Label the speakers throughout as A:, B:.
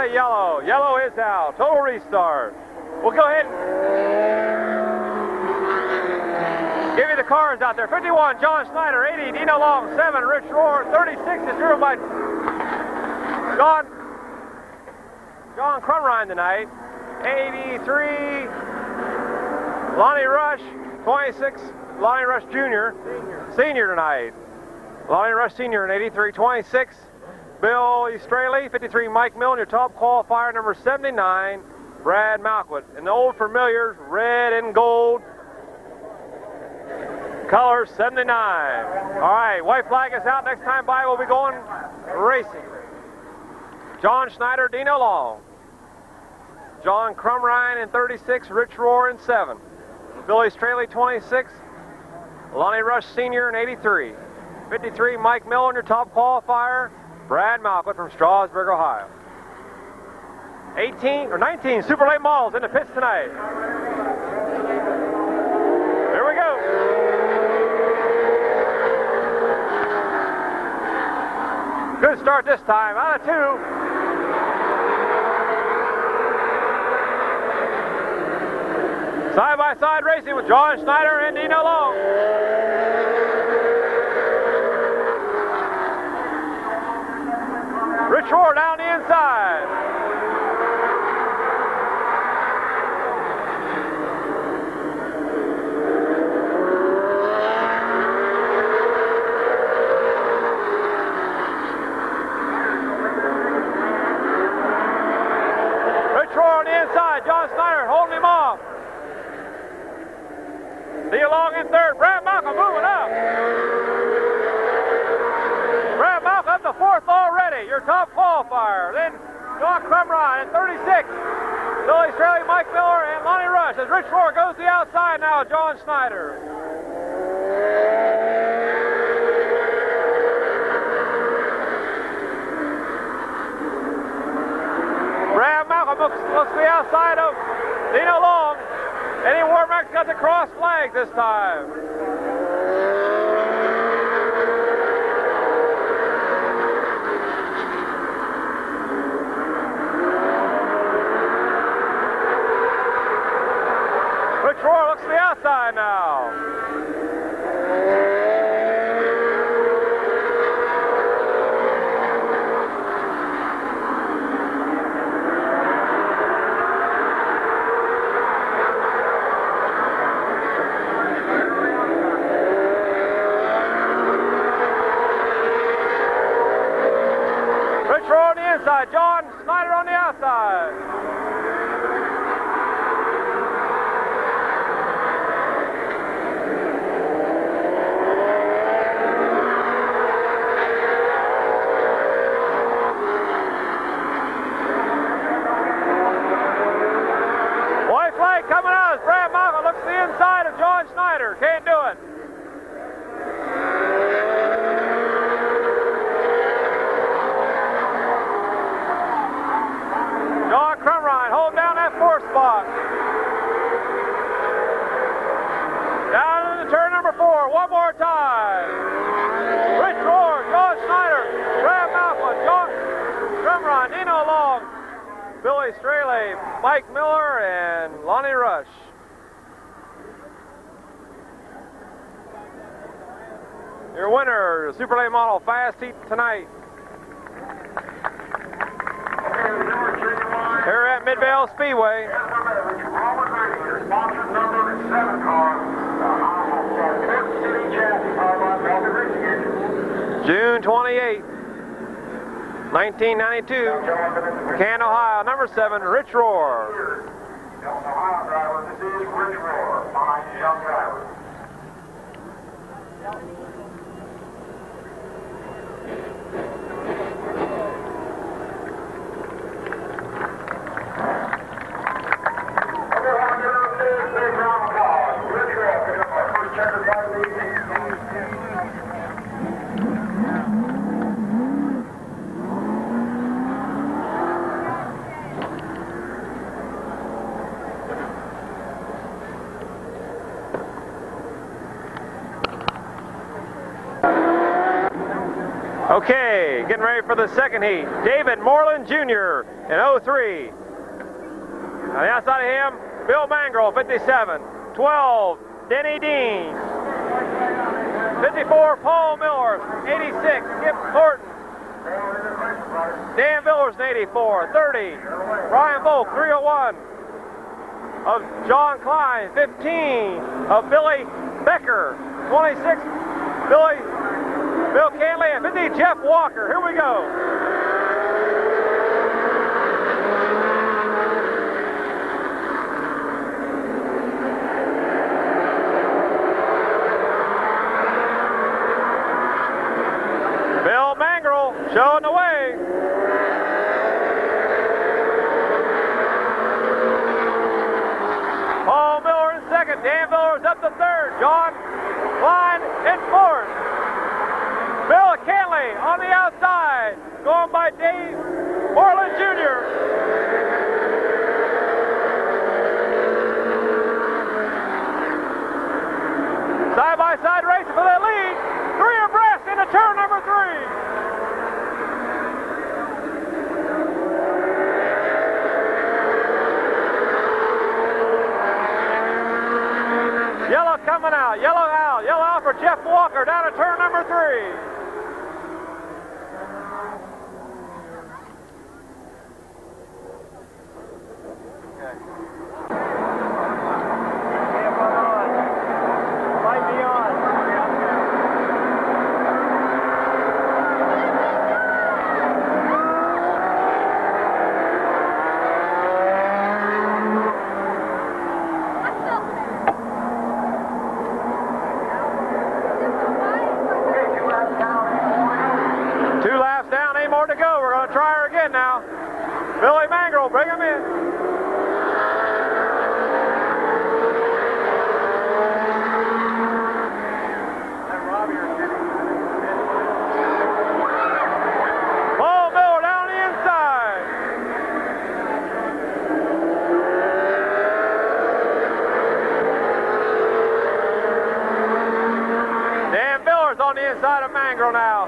A: say yellow. Yellow is out. Total restart. We'll go ahead and give you the cars out there. 51, John Snyder. 80, Dino Long. 7, Rich Rohr. 36 is driven by John Crumrine tonight. 83, Lonnie Rush. 26, Lonnie Rush Jr. Senior tonight. Lonnie Rush Senior in 83. 26, Bill Straley. 53, Mike Milne. Your top qualifier, number 79, Brad Malquit. And the old familiars, red and gold. Color 79. All right, white flag is out. Next time by, we'll be going racing. John Schneider, Dino Long. John Crumrine in 36, Rich Rohr in 7. Billy Straley, 26. Lonnie Rush Sr. in 83. 53, Mike Miller, your top qualifier. Brad Malquit from Strasburg, Ohio. 19 super late models in the pits tonight. Here we go. Good start this time, out of 2. Side-by-side racing with John Schneider and Dino Long. Rich Rohr down the inside. Rich Rohr on the inside. John Schneider holding him off. Dino Long in 3rd. Brad Malcolm moving up. Brad Malcolm up to 4th already. Your top qualifier. Then John Crumrine in 36. Billy Straley, Mike Miller, and Lonnie Rush as Rich Rohr goes to the outside now with John Schneider. Brad Malcolm looks to the outside of Dino Long. Eddie Warmack's got the cross flag this time. Rich Rohr looks to the outside now. Rich Rohr on the inside, John Schneider on the outside. White flag coming out as Brad Malcolm looks to the inside of John Schneider. Can't do it. John Crumrine holding down that 4th spot. Down into turn number 4, one more time. Rich Rohr, John Schneider, Brad Malcolm, John Crumrine, Dino Long, Billy Straley, Mike Miller, and Lonnie Rush. Your winner, the Super Late Model Fast Heat tonight. Here at Midvale Speedway. June 28, 1992, Canton, Ohio, number 7, Rich Rohr. Ohio driver, this is Rich Rohr, behind the young driver. Okay, getting ready for the second heat. David Moreland Jr. in 03. On the outside of him, Bill Mangrel, 57. 12, Denny Dean. 54, Paul Miller. 86, Skip Thornton. Dan Villers in 84. 30, Brian Volk, 301. Of John Klein. 15, of Billy Becker. 26, Bill Canley, and 50, Jeff Walker. Here we go. Bill Mangrel showing the way. Paul Miller in second. Dan Villers up to third. John Klein in fourth. Bill Canley on the outside, going by Dave Moreland Jr. Side-by-side racing for the lead. 3 abreast into turn number 3. Yellow coming out, yellow out for Jeff Walker down to turn number 3. Billy Mangrel, bring him in. Paul Miller down the inside. Dan Miller's on the inside of Mangrel now.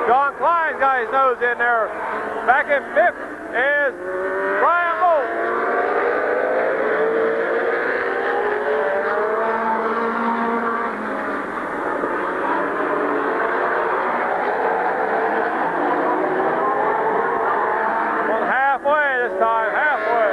A: John Klein's got his nose in there. Back in 5th is Brian Volk. Well, halfway this time, halfway.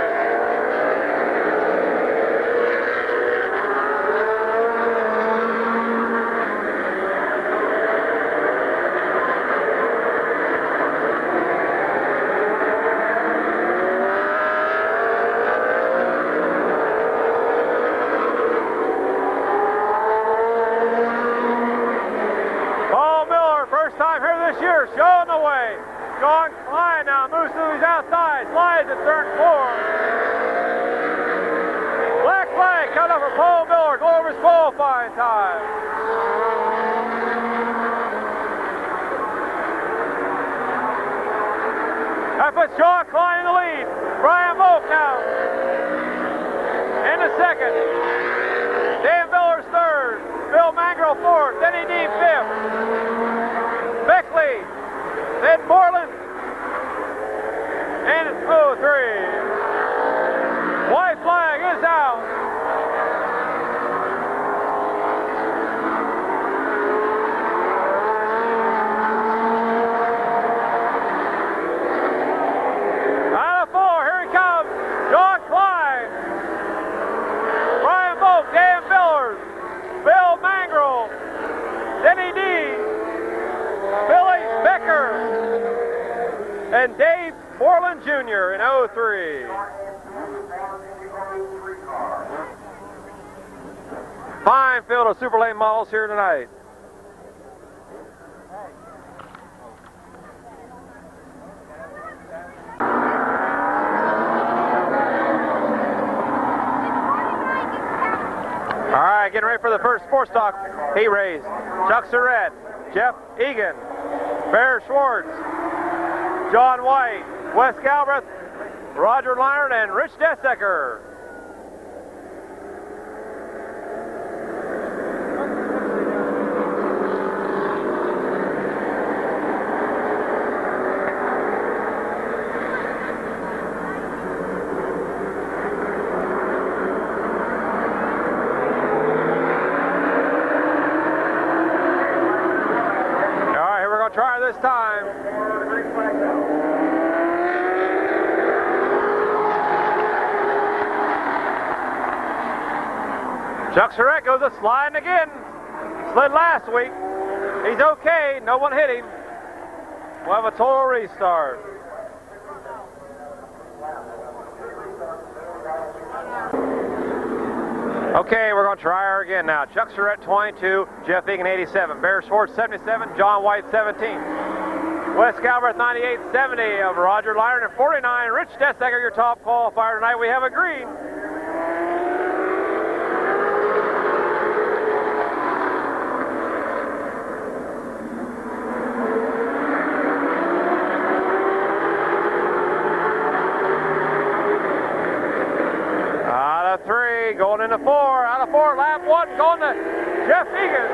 A: This year, showing the way. John Klein now moves to his outside, slides at turn 4. Black flag cut up for Paul Miller, Glover's qualifying time. That puts John Klein in the lead. Brian Volk now in the second. Dan Miller's third. Bill Mangrel fourth. Denny Dean fifth. Beckley, then Moreland, and it's 03. White flag is out. Out of 4, here he comes. John Klein, Brian Volk, Dan Villers, Bill Mangrel, Denny Dean, Billy Becker, and Dave Moreland Jr. in 03. Fine field of super late models here tonight. All right, getting ready for the first sports talk heat race. Chuck Surratt, Jeff Egan, Bear Schwartz, John White, Wes Galbraith, Roger Leinert, and Rich Desecker. next time. Chuck Surratt goes a sliding again. Slid last week. He's okay. No one hit him. We'll have a total restart. Okay, we're going to try her again now. Chuck Surratt 22, Jeff Egan 87, Bear Schwartz 77, John White 17, Wes Galbraith 98, 70 of Roger Liner and 49. Rich Dessaker, your top qualifier tonight. We have a green. Going into 4, out of 4, lap 1, going to Jeff Egan.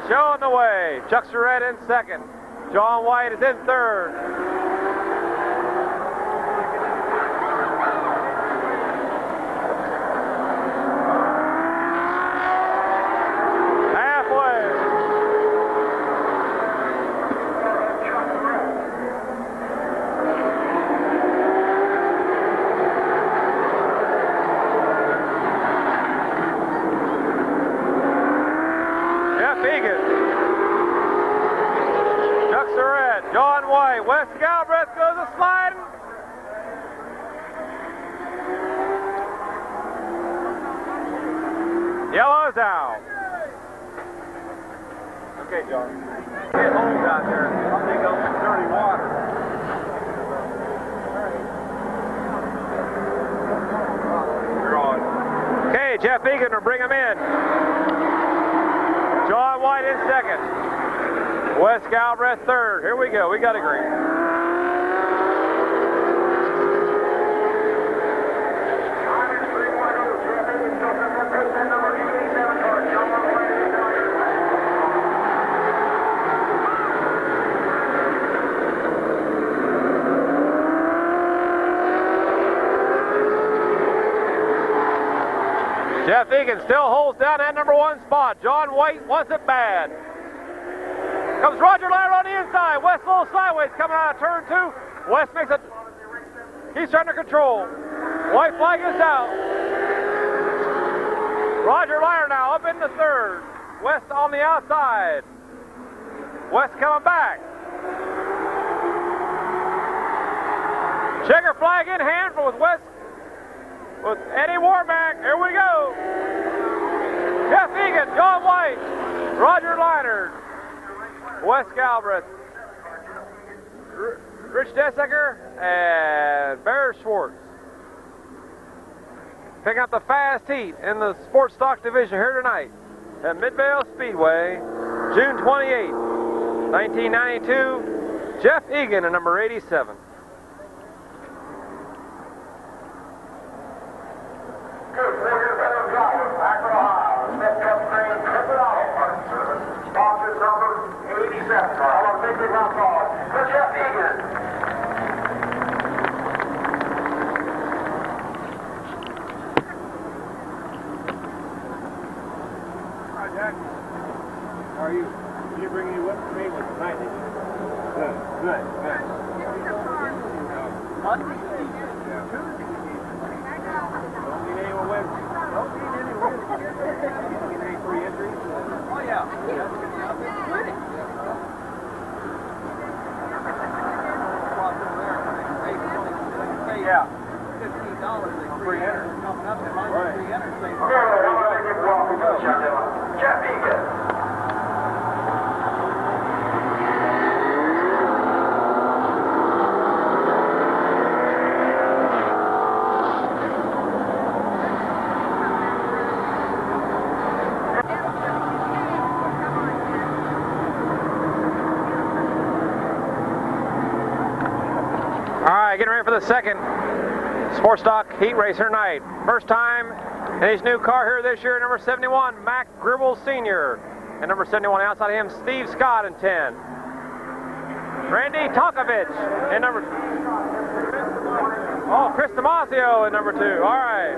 A: Showing the way. Chuck Surratt in second. John White is in third. Halfway. John White, Wes Galbraith goes a sliding. Yellow's out. Okay, John. Get holes out there. I'll take out some dirty water. You're on. Okay, Jeff Egan will bring him in. John White in second. Wes Galbraith third. Here we go. We got a green. Jeff Egan still holds down that number 1 spot. John White wants it bad. Comes Roger Liner on the inside. Wes a little sideways coming out of turn 2. Wes makes it. He's trying to control. White flag is out. Roger Liner now up into third. Wes on the outside. Wes coming back. Checker flag in hand for with Wes. With Eddie Warmack. Here we go. Jeff Egan, John White, Roger Liner, Wes Galbraith, Rich Dessaker, and Bear Schwartz. Picking up the fast heat in the sports stock division here tonight at Midvale Speedway, June 28, 1992. Jeff Egan at number 87.
B: How are you? Did you bring any whip for me with tonight, did you? Good, good, good. What? Yeah. Don't need any more whips. Don't need any whips. Any free entries? Oh, yeah. Yeah. $15 free entries coming up. Right. Free entries. There we go. Jeff Egan.
A: getting ready for the second Sports Stock Heat Race here tonight. First time in his new car here this year, number 71, Mac Gribble Sr. And number 71 outside of him, Steve Scott in 10. Randy Tonkovich in number... Oh, Chris Damasio in number 2. All right.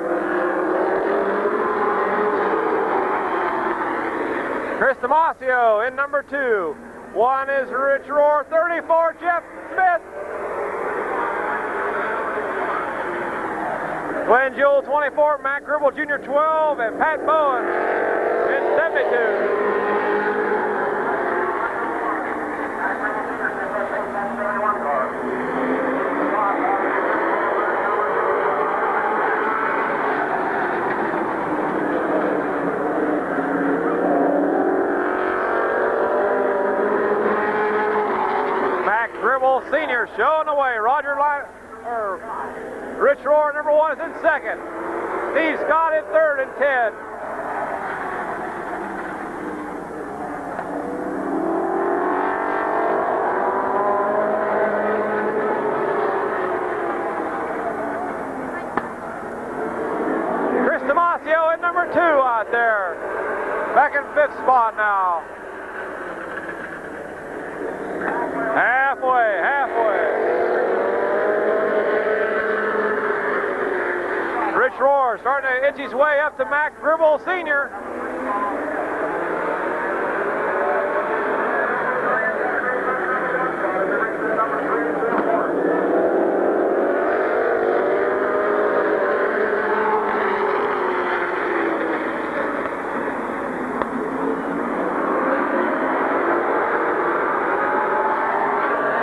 A: Chris Damasio in number 2. 1 is Rich Roar, 34, Jeff Smith. Glenn Jewell, 24, Matt Gribble Jr., 12, and Pat Bowen in 72. Matt Gribble Sr. showing the way. Rich Roar, number 1, is in second. Steve Scott in third and 10. Chris Damasio in number 2 out there. Back in 5th spot now. Halfway. Rich Roar starting to inch his way up to Mac Gribble Sr.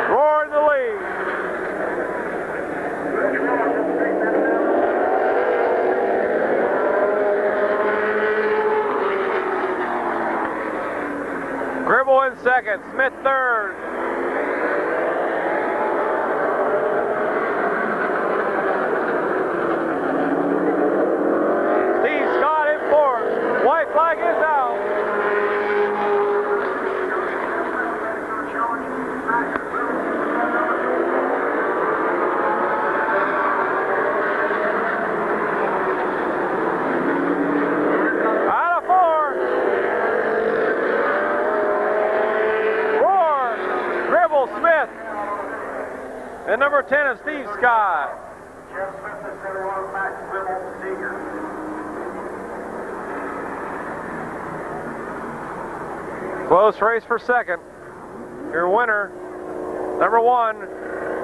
A: Roar in the lead. Gribble in second, Smith third. Steve Scott in fourth. White flag is out. Out of 4. Smith. And number 10 is Steve Scott.
B: Jeff Smith is 71, Max Gribble Sr.
A: Close race for second. Your winner, number 1,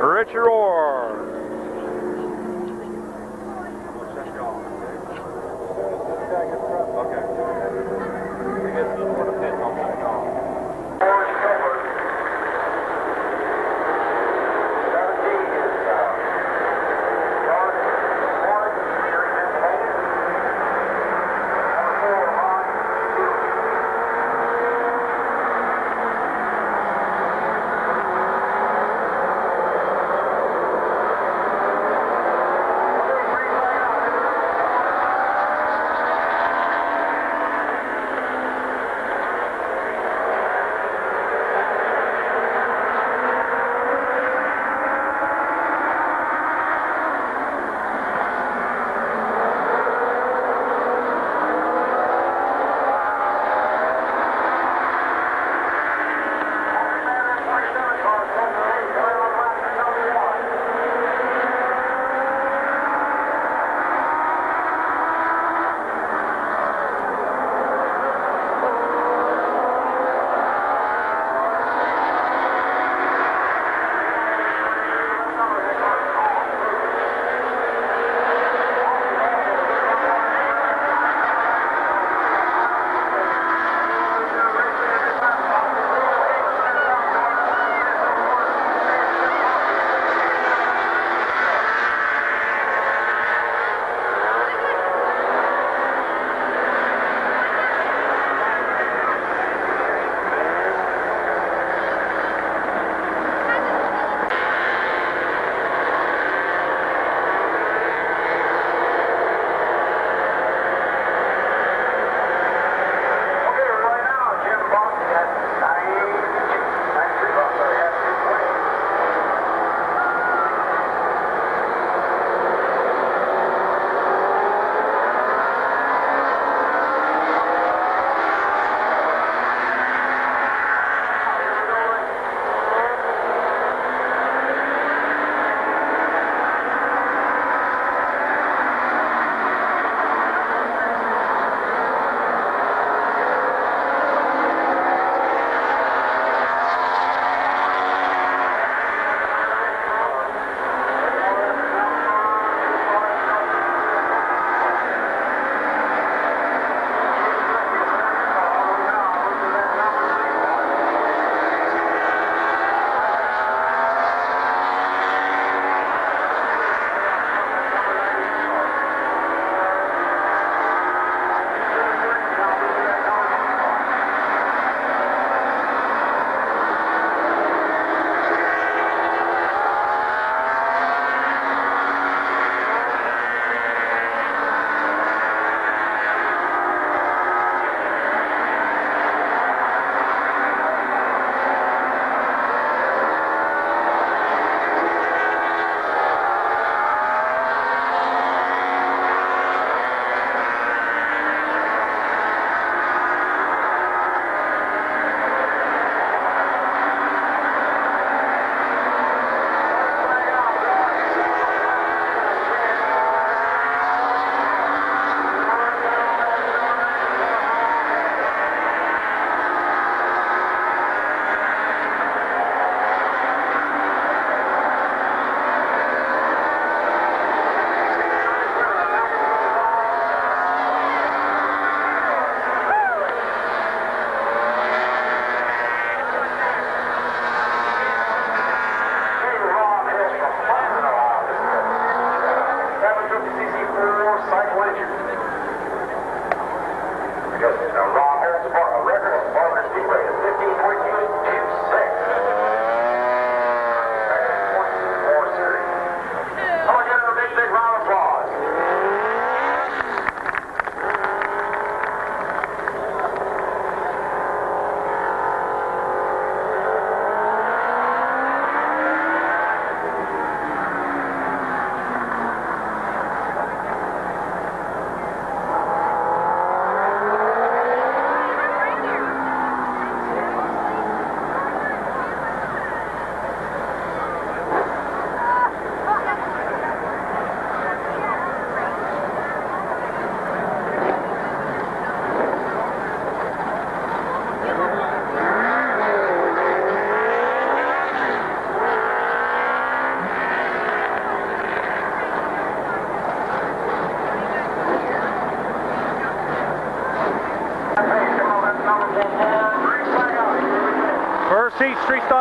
A: Rich Roar.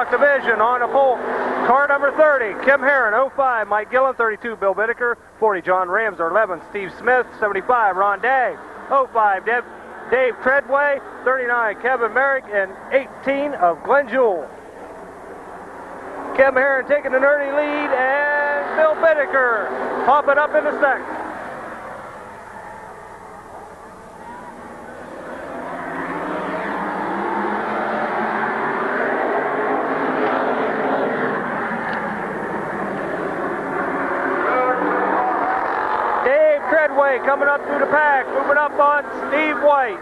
A: Stock Division on the pole. Car number 30, Kim Herron, 05, Mike Gillen, 32, Bill Bittaker, 40, John Ramser, 11, Steve Smith, 75, Ron Day, 05, Dave Treadway, 39, Kevin Merrick, and 18 of Glenn Jewell. Kim Herron taking an early lead, and Bill Bittaker popping up in the second. Dave Treadway coming up through the pack, moving up on Steve White.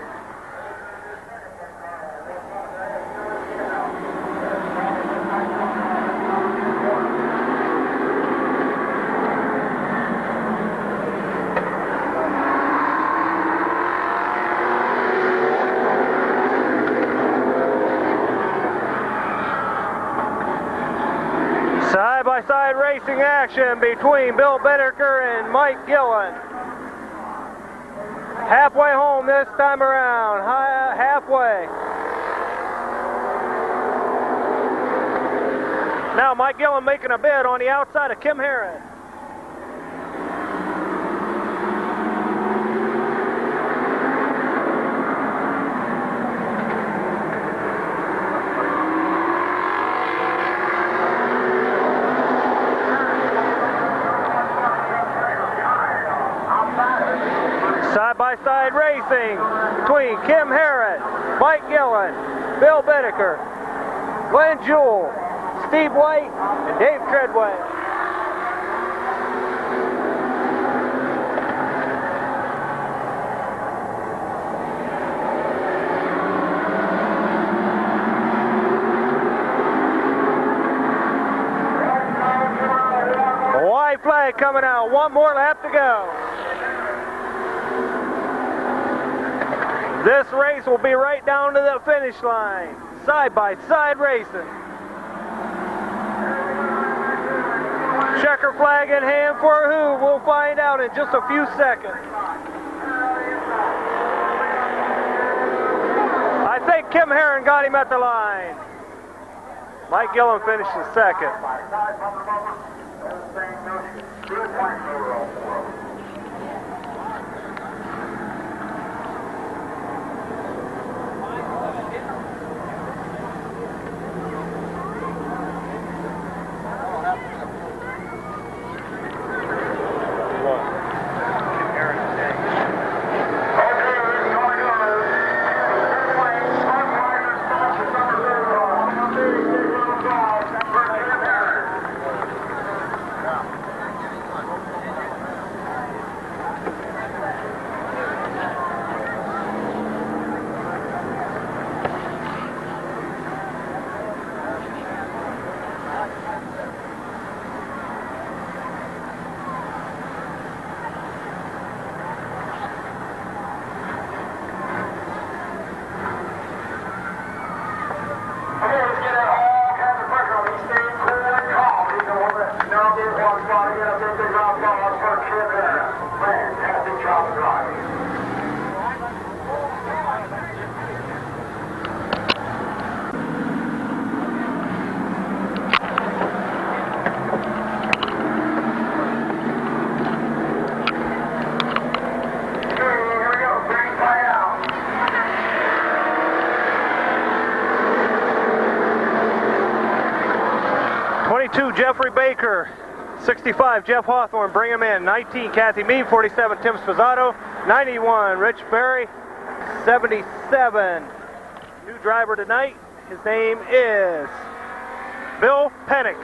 A: Side-by-side racing action between Bill Bittaker and Mike Gillen. Halfway home this time around, halfway. Now Mike Gillen making a bid on the outside of Kim Herron. Side-by-side racing between Kim Herron, Mike Gillen, Bill Bittaker, Glenn Jewell, Steve White, and Dave Treadway. The white flag coming out, one more lap to go. This race will be right down to the finish line. Side-by-side racing. Checker flag in hand for who? We'll find out in just a few seconds. I think Kim Herron got him at the line. Mike Gillen finishes second. Jeffrey Baker, 65, Jeff Hawthorne, bring him in. 19, Kathy Mead, 47, Tim Spazzato, 91, Rich Berry, 77. New driver tonight, his name is Bill Pennick.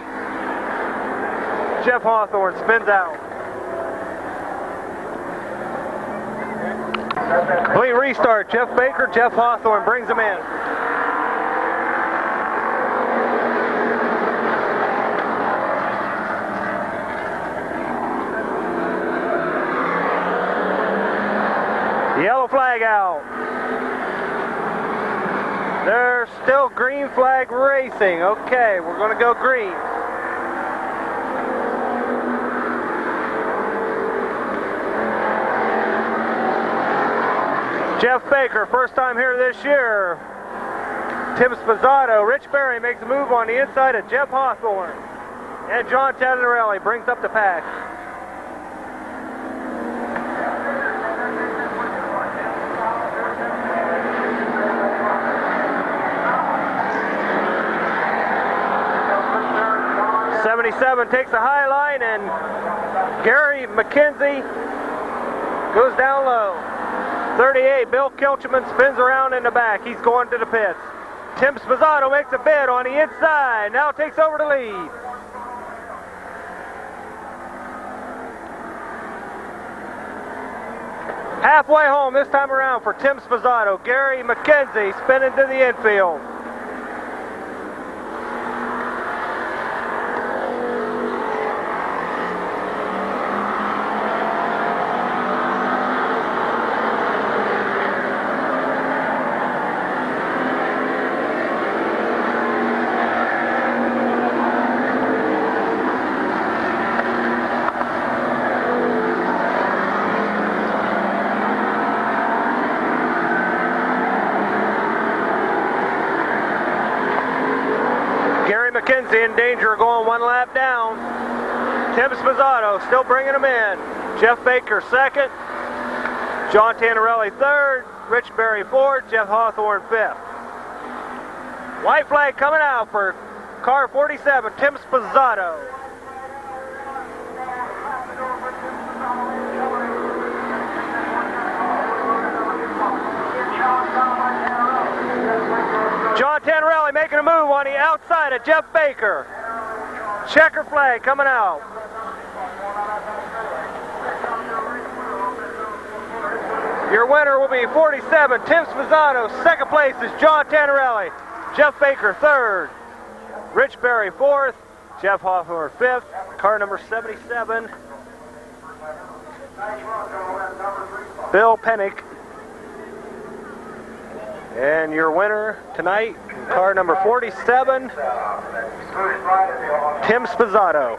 A: Jeff Hawthorne spins out. Complete restart, Jeff Baker, Jeff Hawthorne brings him in. Yellow flag out. There's still green flag racing. Okay, we're going to go green. Jeff Baker, first time here this year. Tim Spazzato. Rich Berry makes a move on the inside of Jeff Hawthorne. And John Tannerelli brings up the pack. '77 takes a high line, and Gary McKenzie goes down low. 38, Bill Kilchman spins around in the back. He's going to the pits. Tim Spazzato makes a bid on the inside. Now takes over the lead. Halfway home this time around for Tim Spazzato. Gary McKenzie spinning to the infield. McKenzie in danger of going one lap down. Tim Spazzato still bringing him in. Jeff Baker second. John Tannerelli third. Rich Berry fourth. Jeff Hawthorne fifth. White flag coming out for car 47, Tim Spazzato. John Tannerelli making a move on the outside of Jeff Baker. Checker flag coming out. Your winner will be 47, Tim Spazzato. Second place is John Tannerelli. Jeff Baker third. Rich Berry fourth. Jeff Hawthorne fifth. Car number 77. Bill Pennick. And your winner tonight, car number 47, Tim Spazzato.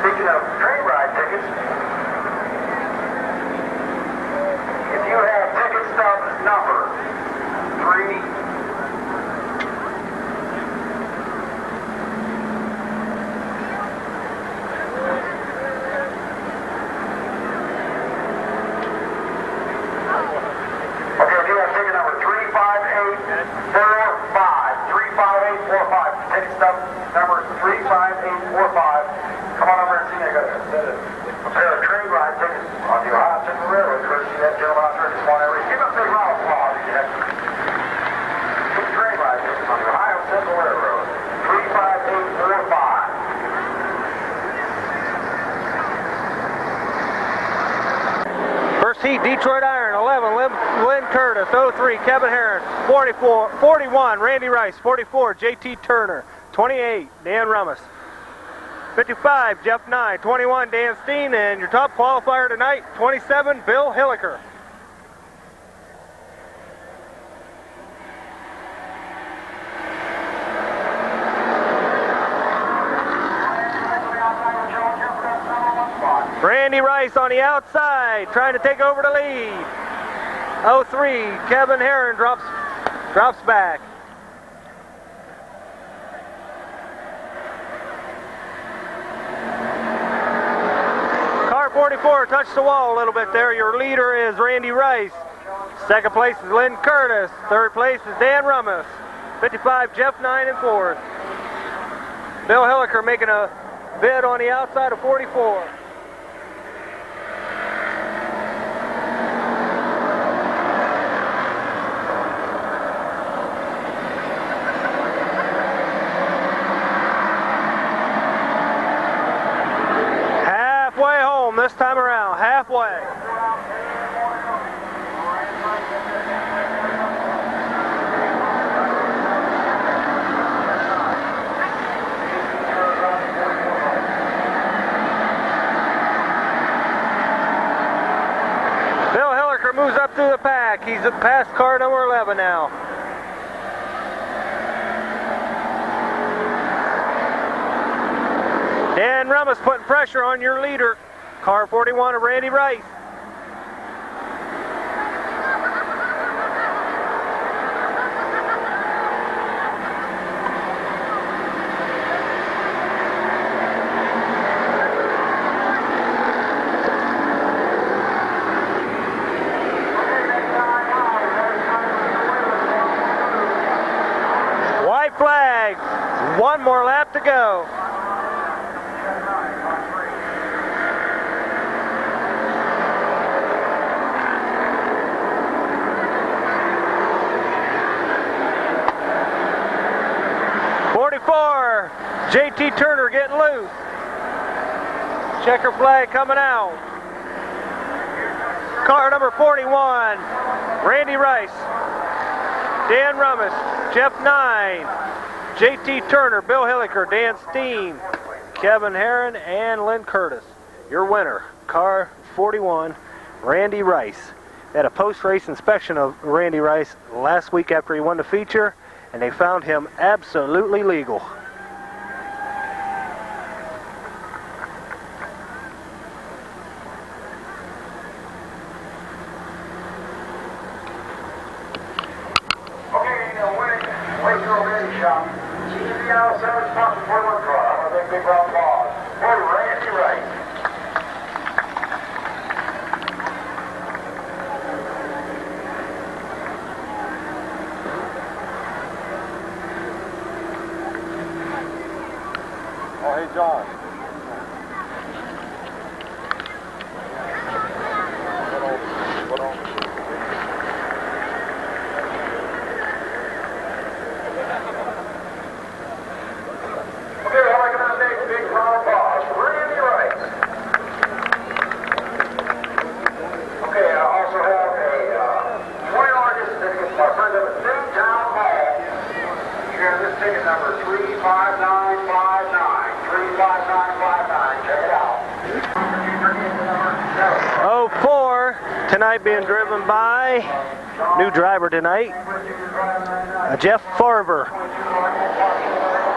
B: Speaking of train ride tickets, if you have ticket stub number 3. Okay, if you have ticket number 35845, 35845, ticket stub number 35845, come on over and see me. I got a pair of train ride tickets on the Ohio Central Railroad. Courtesy of that gentleman out there this morning. Give us a big round of applause if you have train ride tickets on the Ohio Central Railroad. 35845.
A: First heat, Detroit Iron, 11, Lynn Curtis, 03, Kevin Herron, 41, Randy Rice, 44, JT Turner, 28, Dan Rummus, 55, Jeff Nye, 21, Dan Steen, and your top qualifier tonight, 27, Bill Hilliker. Randy Rice on the outside, trying to take over the lead. 03, Kevin Herron drops back. Car 44 touched the wall a little bit there. Your leader is Randy Rice. Second place is Lynn Curtis. Third place is Dan Rummus. 55, Jeff Nye in fourth. Bill Hilliker making a bid on the outside of 44. This time around, halfway. Bill Hilliker moves up through the pack. He's past car number 11 now. Dan Rummus putting pressure on your leader, car 41 of Randy Rice. White flag, one more lap to go. JT Turner getting loose. Checker flag coming out. Car number 41, Randy Rice, Dan Rummus, Jeff 9, JT Turner, Bill Hilliker, Dan Steen, Kevin Herron, and Lynn Curtis. Your winner, car 41, Randy Rice. They had a post-race inspection of Randy Rice last week after he won the feature, and they found him absolutely legal.
B: Oh, hey, John. What on? Okay, well, I got a big round of applause for Randy Rice. Okay, I also have a $20 gift certificate for my friends up at Town Hall. You got this ticket number 35959. 35959. Check it out.
A: 04 tonight being driven by new driver tonight, Jeff Farver.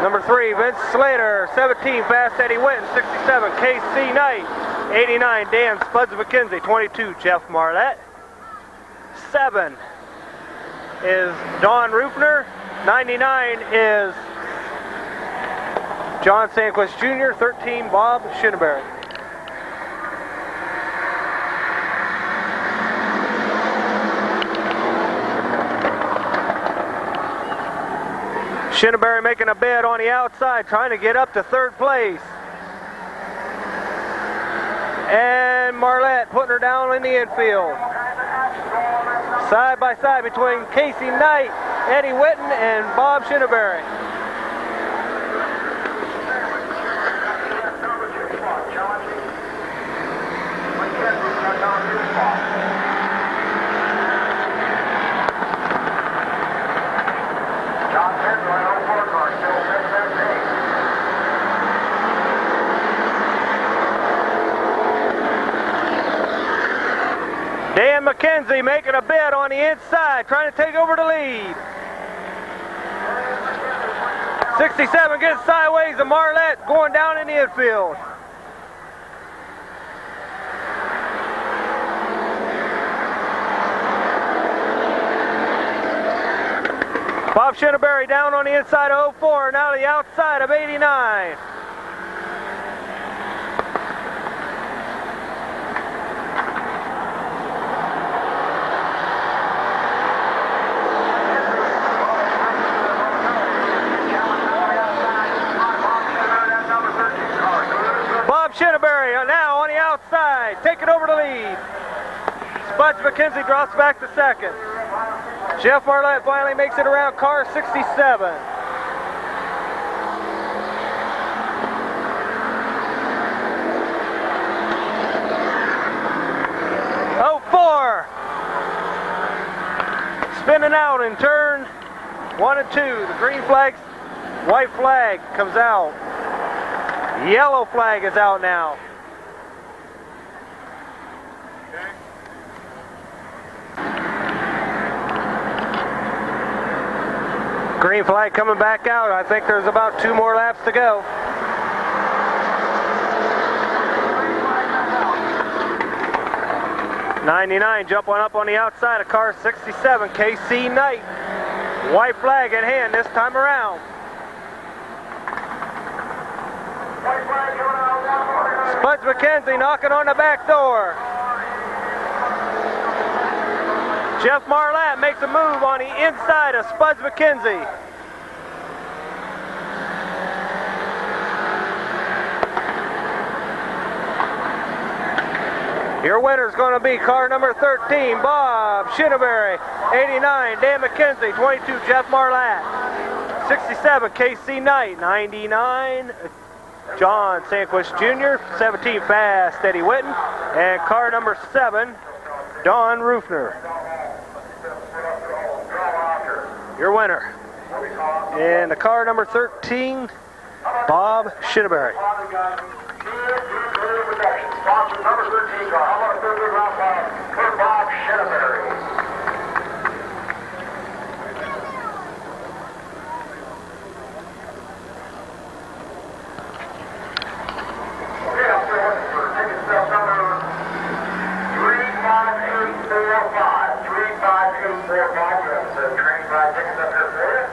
A: Number 3, Vince Slater. 17, Fast Eddie Winton. 67, KC Knight. 89, Dan Spuds McKenzie. 22, Jeff Marlette. 7 is Don Rupner. 99 is John Sanquist Jr., 13, Bob Shinneberry. Shinneberry making a bid on the outside, trying to get up to third place. And Marlette putting her down in the infield. Side by side between Casey Knight, Eddie Whitten, and Bob Shinneberry. Dan McKenzie making a bid on the inside, trying to take over the lead. 67 gets sideways to Marlette, going down in the infield. Bob Shinneberry down on the inside of 04, now to the outside of 89. Shinneberry now on the outside, taking over the lead. Spuds McKenzie drops back to second. Jeff Marlette finally makes it around car 67. Spinning out in turn 1 and 2. The green flag, white flag comes out. Yellow flag is out now. Green flag coming back out. I think there's about 2 more laps to go. 99 jumping up on the outside of car 67, KC Knight. White flag in hand this time around. Spuds McKenzie knocking on the back door. Jeff Marlatt makes a move on the inside of Spuds McKenzie. Your winner is going to be car number 13, Bob Shinneberry. 89, Dan McKenzie. 22, Jeff Marlatt. 67, KC Knight. 99, John Sanquist Jr. 17, Fast Eddie Witten. And car number 7, Don Rufner. Your winner. And the car number 13, Bob Shinneberry. Sponsor number 13 car. I want a third round for Bob Shinneberry. Okay, I'm still looking for ticket sales number 35845. 35845. That's train ride tickets up here for you.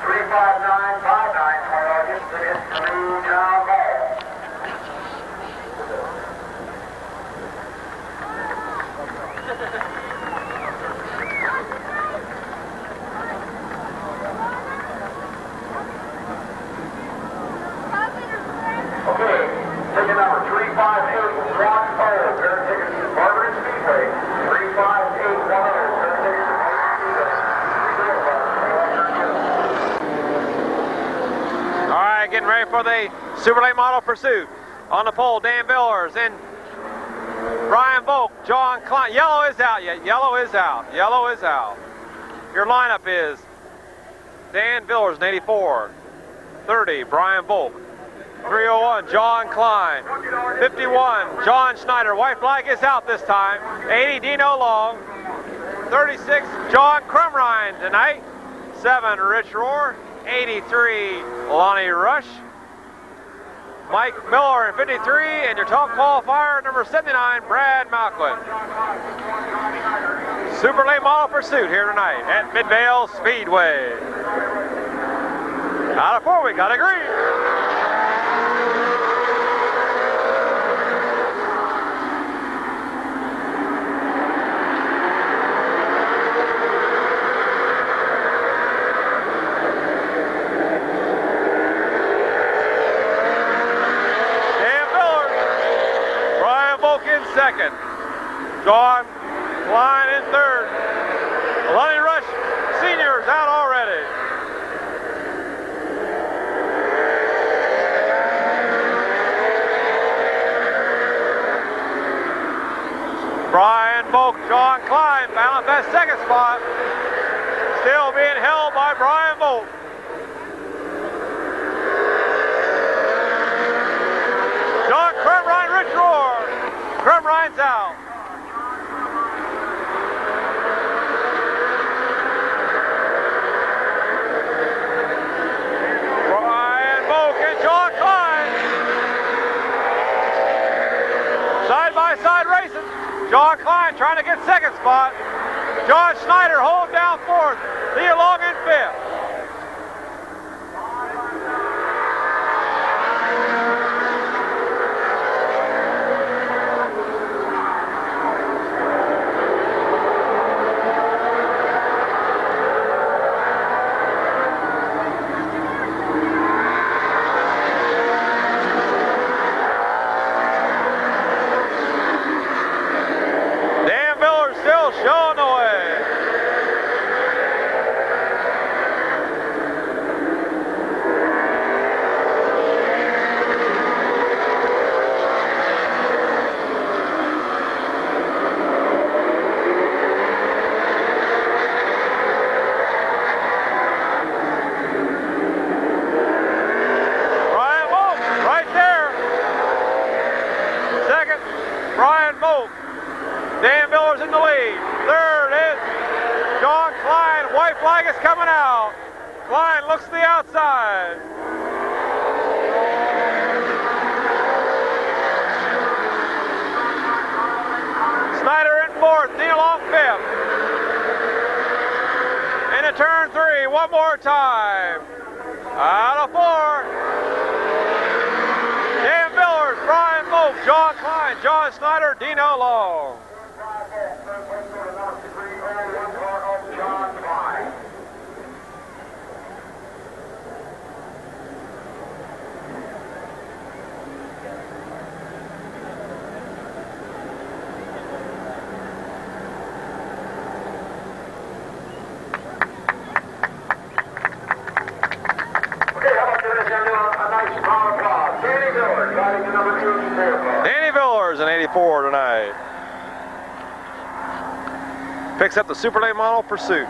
A: 35959 for August tickets to Town Hall. Okay, ticket number 35810, pair of tickets to Barber Speedway. 35810, pair of tickets to Barber. All right, getting ready for the Super Late Model Pursuit. On the pole, Dan Villers and Brian Volk, John Klein. Yellow is out yet. Yellow is out. Yellow is out. Your lineup is Dan Villers in 84, 30, Brian Volk. 301, John Klein. 51, John Schneider. White flag is out this time. 80, Dino Long. 36, John Crumrine tonight. 7, Rich Rohr. 83, Lonnie Rush. Mike Miller in 53, and your top qualifier, number 79, Brad Malquin. Super Late Model Pursuit here tonight at Midvale Speedway. Out of 4, we got a green. Second, John Klein in third. Lonnie Rush Sr. is out already. Brian Volk, John Klein found that second spot. Still being held by Brian Volk. John Crumrine, Rich Rohr. Crumrine's out. Brian Volk and John Klein. Side by side racing. John Klein trying to get second spot. John Schneider holding down fourth. Leo Long in fifth. Showing the way. Brian Volk right there. Second, Brian Volk. Dan Villers in the lead. Third is John Klein. White flag is coming out. Klein looks to the outside. Snyder One more time. Out of 4. Dan Villers, Brian Moak, John Klein, John Snyder, Dino Long. Danny Villers in 84 tonight. Picks up the Super Late Model Pursuit.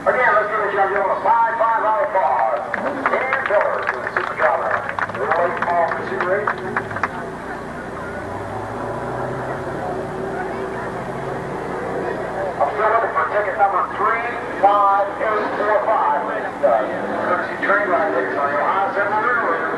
B: Again, let's give a shout out to 5-5 Dan Villers in the Super Java. Late Model Pursuit race. I'm still looking for ticket number 35845. Courtesy train ride tickets on the Ohio Central Railroad.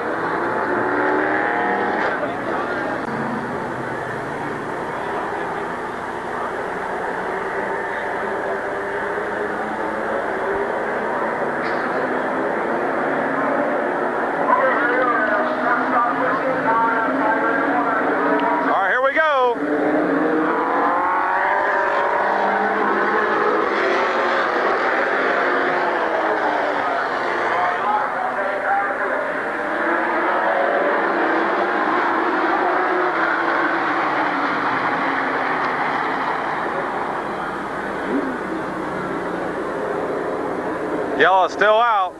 A: Yellow still out.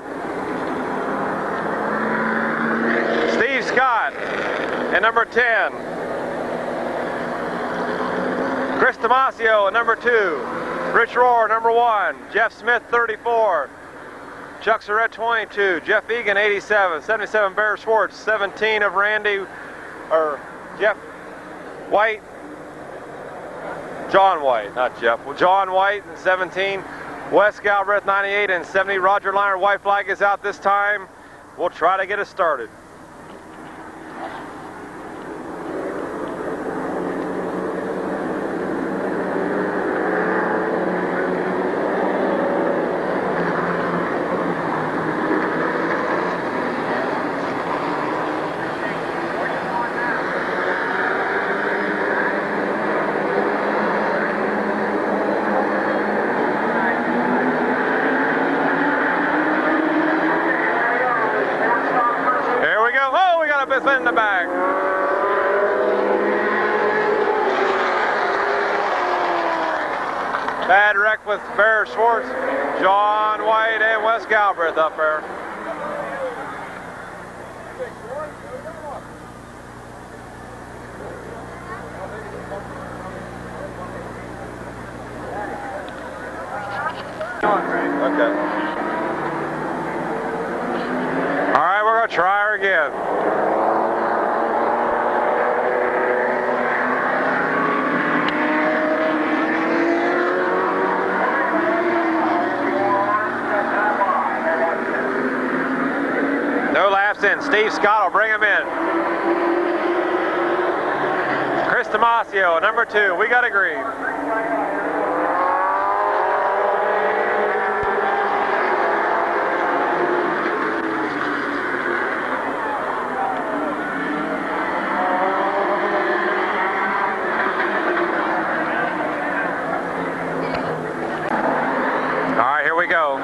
A: Steve Scott at number 10. Chris Damasio at number 2. Rich Rohr number 1. Jeff Smith 34. Chuck Surratt 22. Jeff Egan 87. 77 Bear Schwartz. 17 of Jeff White. John White, not Jeff. Well, John White and 17. Wes Galbraith 98 and 70. Roger Liner, white flag is out this time. We'll try to get it started. In the back. Bad wreck with Bear Schwartz, John White, and Wes Galbraith up there. Okay. All right, we're going to try her again. No laps in. Steve Scott will bring him in. Chris Damasio, number 2. We got a green. All right, here we go.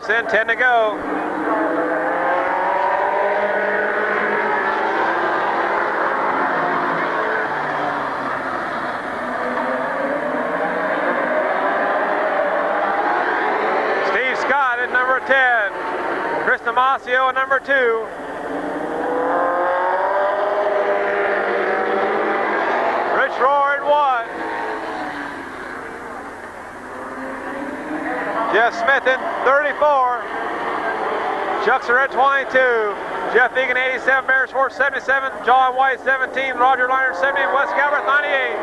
A: In 10 to go. Steve Scott at number 10. Chris Damasio at number 2. Rich Rohr at 1. Jeff Smith in 34. Chuck Surratt 22. Jeff Egan 87, Bear Schwartz 77, John White 17, Roger Liner 70, and Wes Galbraith 98.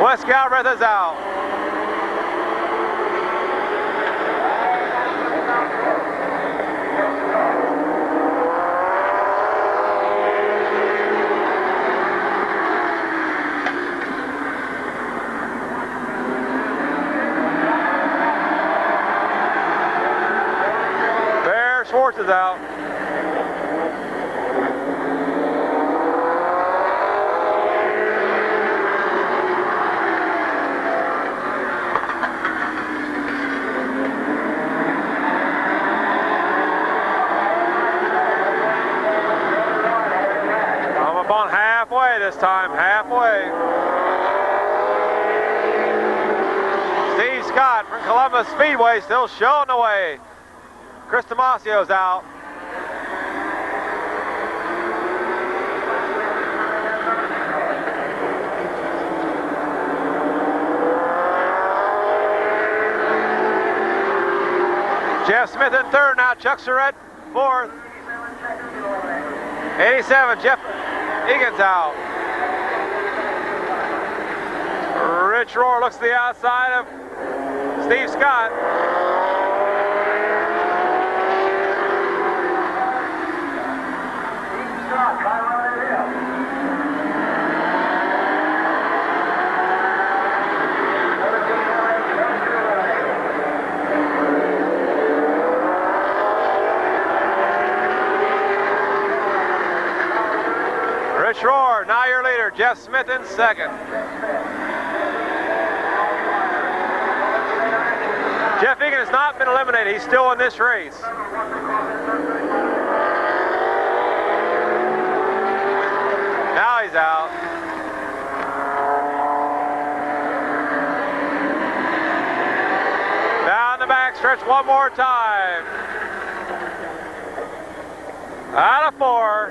A: Wes Galbraith is out. Schwartz is out. I'm up on halfway this time, halfway. Steve Scott from Columbus Speedway still showing the way. Chris Damasio's out. Jeff Smith in third now. Chuck Surratt fourth. 87, Jeff Egan's out. Rich Rohr looks to the outside of Steve Scott. Rich Rohr, now your leader. Jeff Smith in second. Jeff Egan has not been eliminated. He's still in this race. Now he's out. Down the back stretch one more time. Out of 4.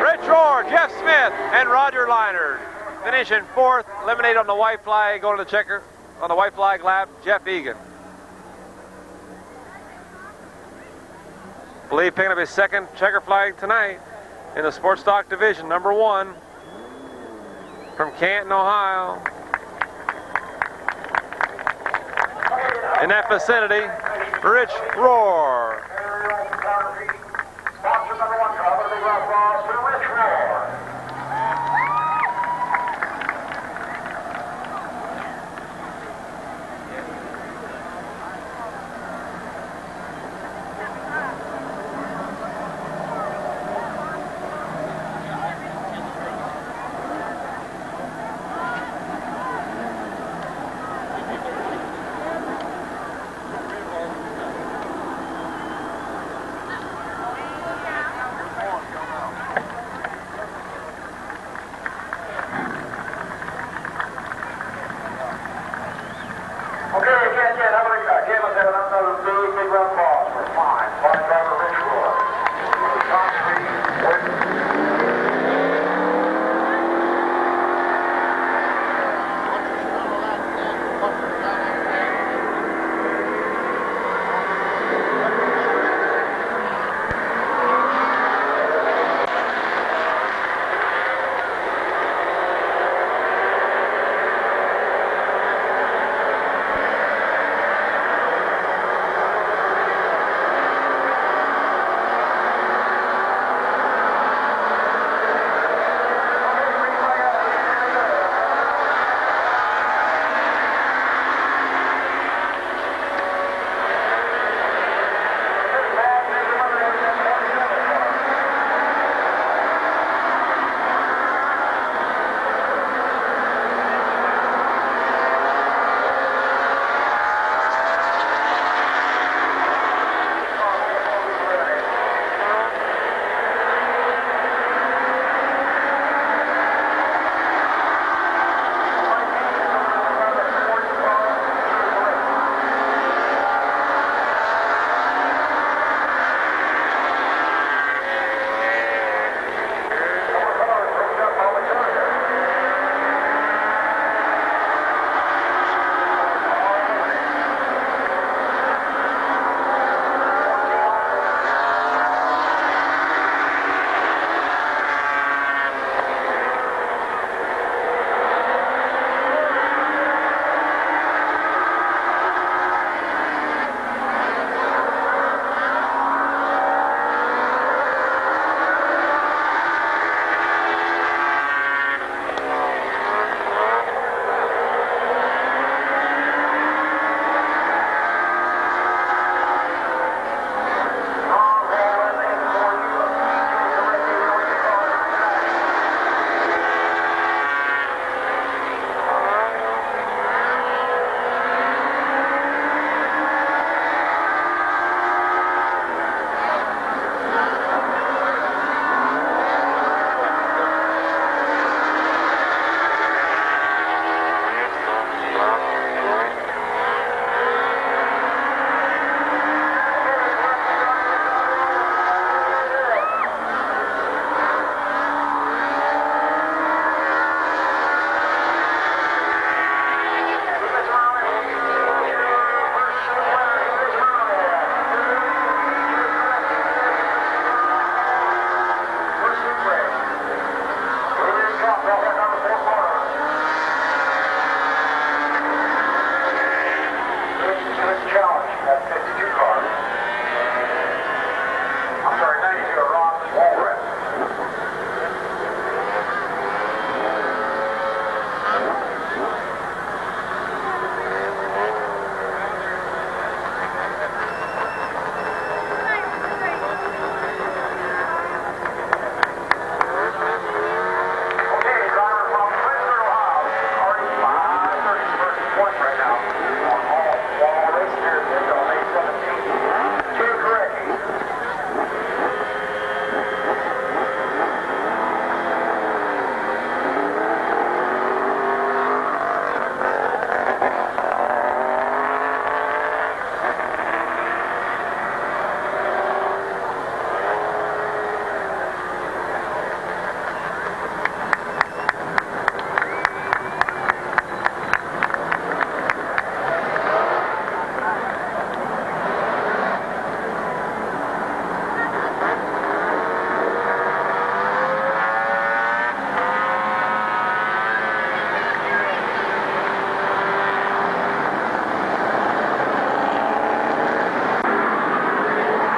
A: Rich Rohr, Jeff Smith, and Roger Liner. Finishing 4th, eliminated on the white flag, going to the checker on the white flag lap, Jeff Egan. Believe picking up his 2nd checker flag tonight in the sports stock division, number 1 from Canton, Ohio. In that vicinity, Rich Rohr.
B: Sponsor number 1, cover the rough balls for Rich Rohr.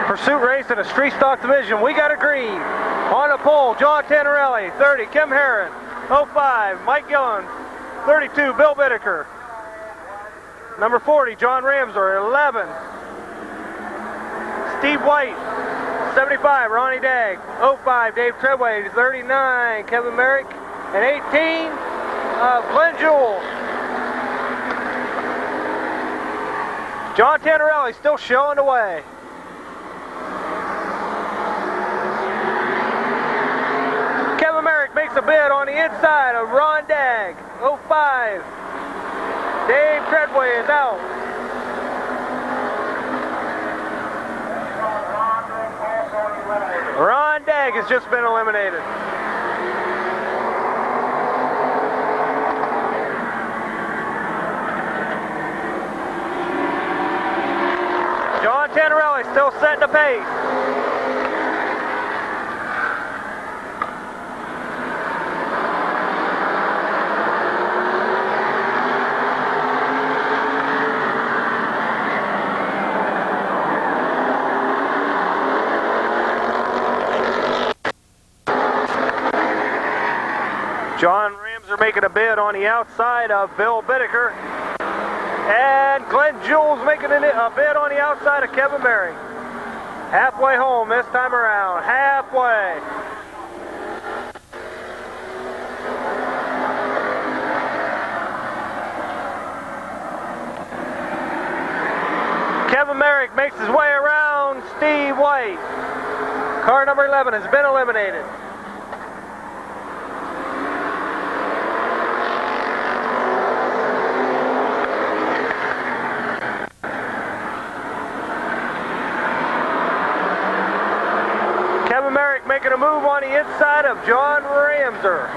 A: Pursuit race in a street stock division. We got a green. On the pole, John Tannerelli, 30, Kim Herron, 05, Mike Gillen, 32, Bill Whitaker. Number 40, John Ramser, 11, Steve White, 75, Ronnie Dagg, 05, Dave Treadway, 39, Kevin Merrick, and 18, Glenn Jewell. John Tannerelli still showing the way. Kevin Merrick makes a bid on the inside of Ron Dagg, 05. Dave Treadway is out. Ron Dagg has just been eliminated. John Tannerelli still setting the pace. John Ramser making a bid on the outside of Bill Whitaker. And Glenn Jewell's making a bid on the outside of Kevin Merrick. Halfway home this time around. Halfway. Kevin Merrick makes his way around Steve White. Car number 11 has been eliminated. Kevin Merrick making a move on the inside of John Ramser.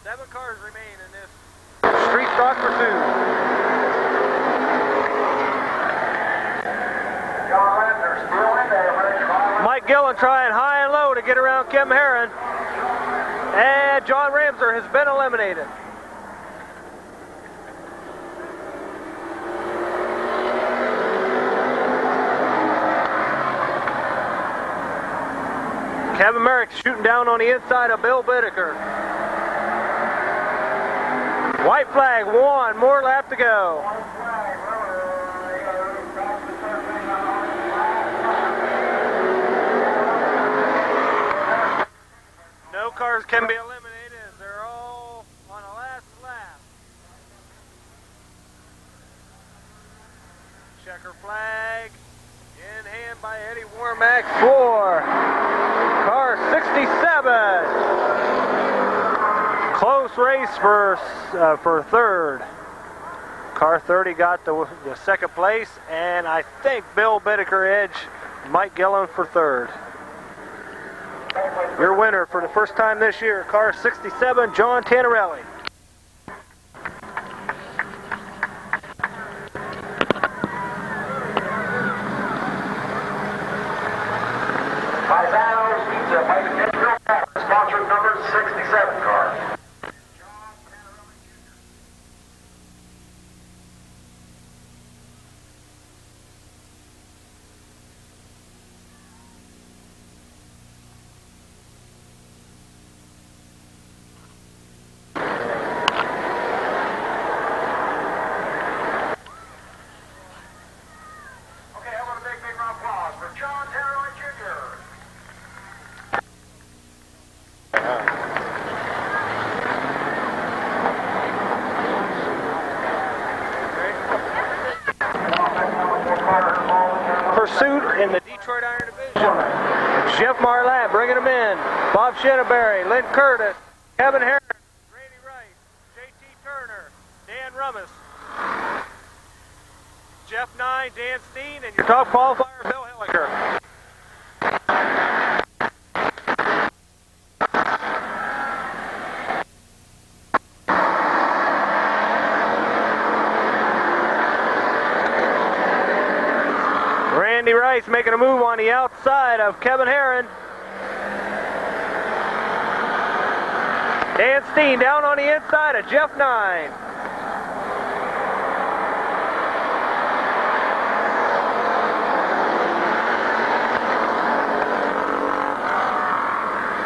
A: 7 cars remain in this street stock pursuit.
B: John Ramser still in there.
A: Mike Gillen trying high and low to get around Kim Herron. And John Ramser has been eliminated. Kevin Merrick shooting down on the inside of Bill Whitaker. White flag, 1 more lap to go. No cars can be eliminated as they're all on the last lap. Checker flag in hand by Eddie Warmack for car 67. Close race for third. Car 30 got the second place, and I think Bill Whitaker edged Mike Gillen for third. Your winner for the first time this year, car 67, John Tannerelli.
B: Sponsor number 67 car. Okay, I want a big round of applause for John Tannerelli Jr.
A: Pursuit in the Detroit Iron Division. Jeff Marlatt bringing them in. Bob Shenneberry, Lynn Curtis, Kevin Harris, Randy Rice, J.T. Turner, Dan Rummus, Jeff Nye, Dan Steen, and your top qualifier, Bill Hilliker. Randy Rice making a move on the outside of Kevin Herron. Dan Steen down on the inside of Jeff Nye.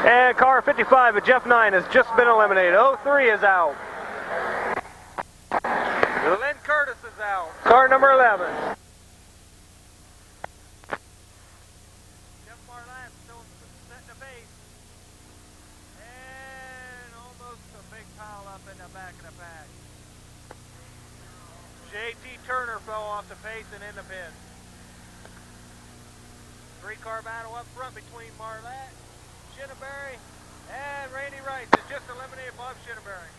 A: And car 55 at Jeff 9 has just been eliminated. 03 is out. Lynn Curtis is out. Car number 11. Jeff Marlatt still setting the pace. And almost a big pile up in the back of the pack. JT Turner fell off the pace and in the pin. Three-car battle up front between Marlatt, Shinneberry, and Randy Rice has just eliminated Bob Shinneberry.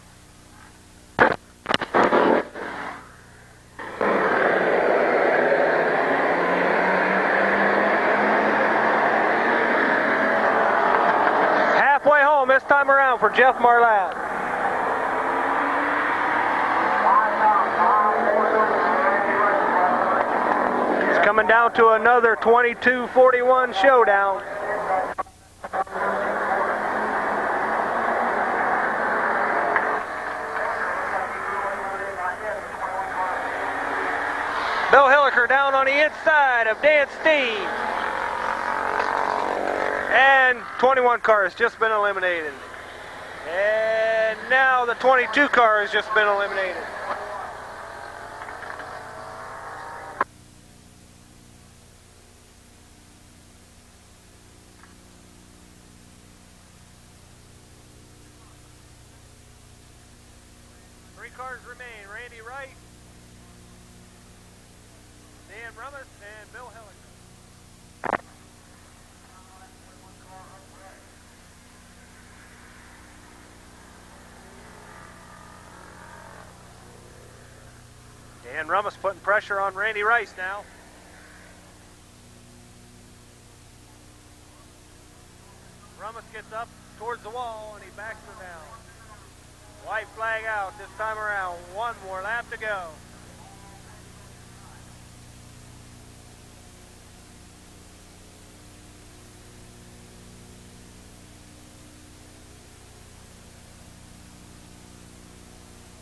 A: Halfway home this time around for Jeff Marlatt. It's coming down to another 22-41 showdown. Bill Hilliker down on the inside of Dan Steve. And 21 car has just been eliminated. And now the 22 car has just been eliminated. Three cars remain. Randy Wright, Dan Rummus, and Bill Hilliker. Dan Rummus putting pressure on Randy Rice now. Rummus gets up towards the wall and he backs her down. White flag out this time around. One more lap to go.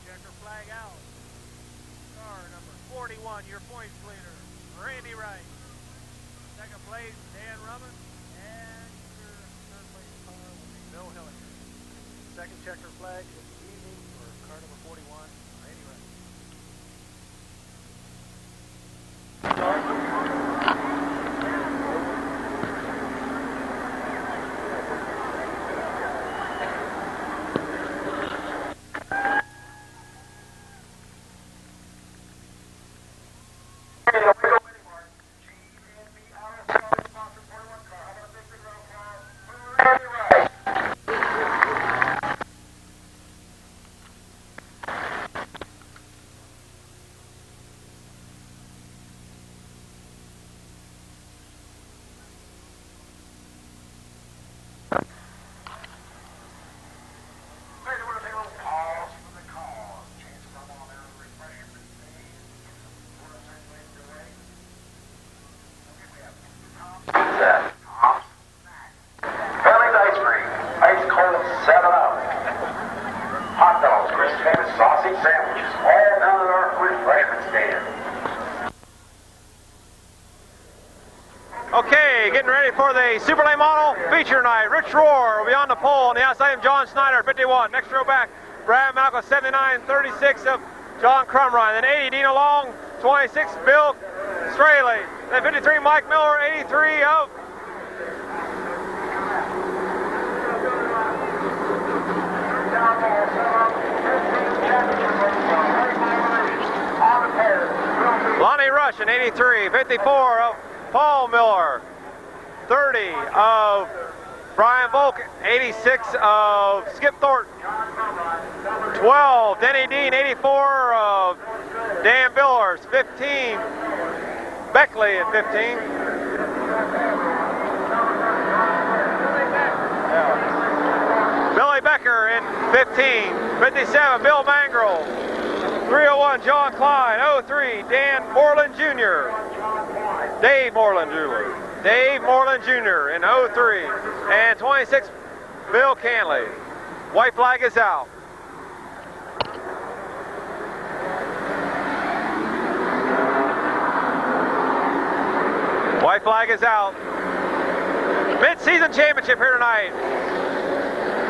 A: Checker flag out. Car number 41, your points leader, Randy Rice. Second place, Dan Rummus. And your third place car will be Bill Hilliker. Second checker flag is evening for car number 41, Randy Rice. Okay, getting ready for the Super Late Model feature night. Rich Rohr will be on the pole. On the outside of John Snyder, 51. Next row back, Brad Malcolm, 79. 36 of John Crumrine. Then 80, Dina Long. 26, Bill Straley. Then 53, Mike Miller. 83 of Lonnie Rush in 83. 54 of Paul Miller. 30 of Brian Volk. 86 of Skip Thornton. 12, Denny Dean. 84 of Dan Billers. 15, Beckley at 15. Billy Becker in 15. 57, Bill Mangrel. 301, John Klein. 03, Dan Moreland Jr. Dave Moreland Jr. Dave Moreland Jr. in 03. And 26, Bill Canley. White flag is out. White flag is out. Mid-season championship here tonight.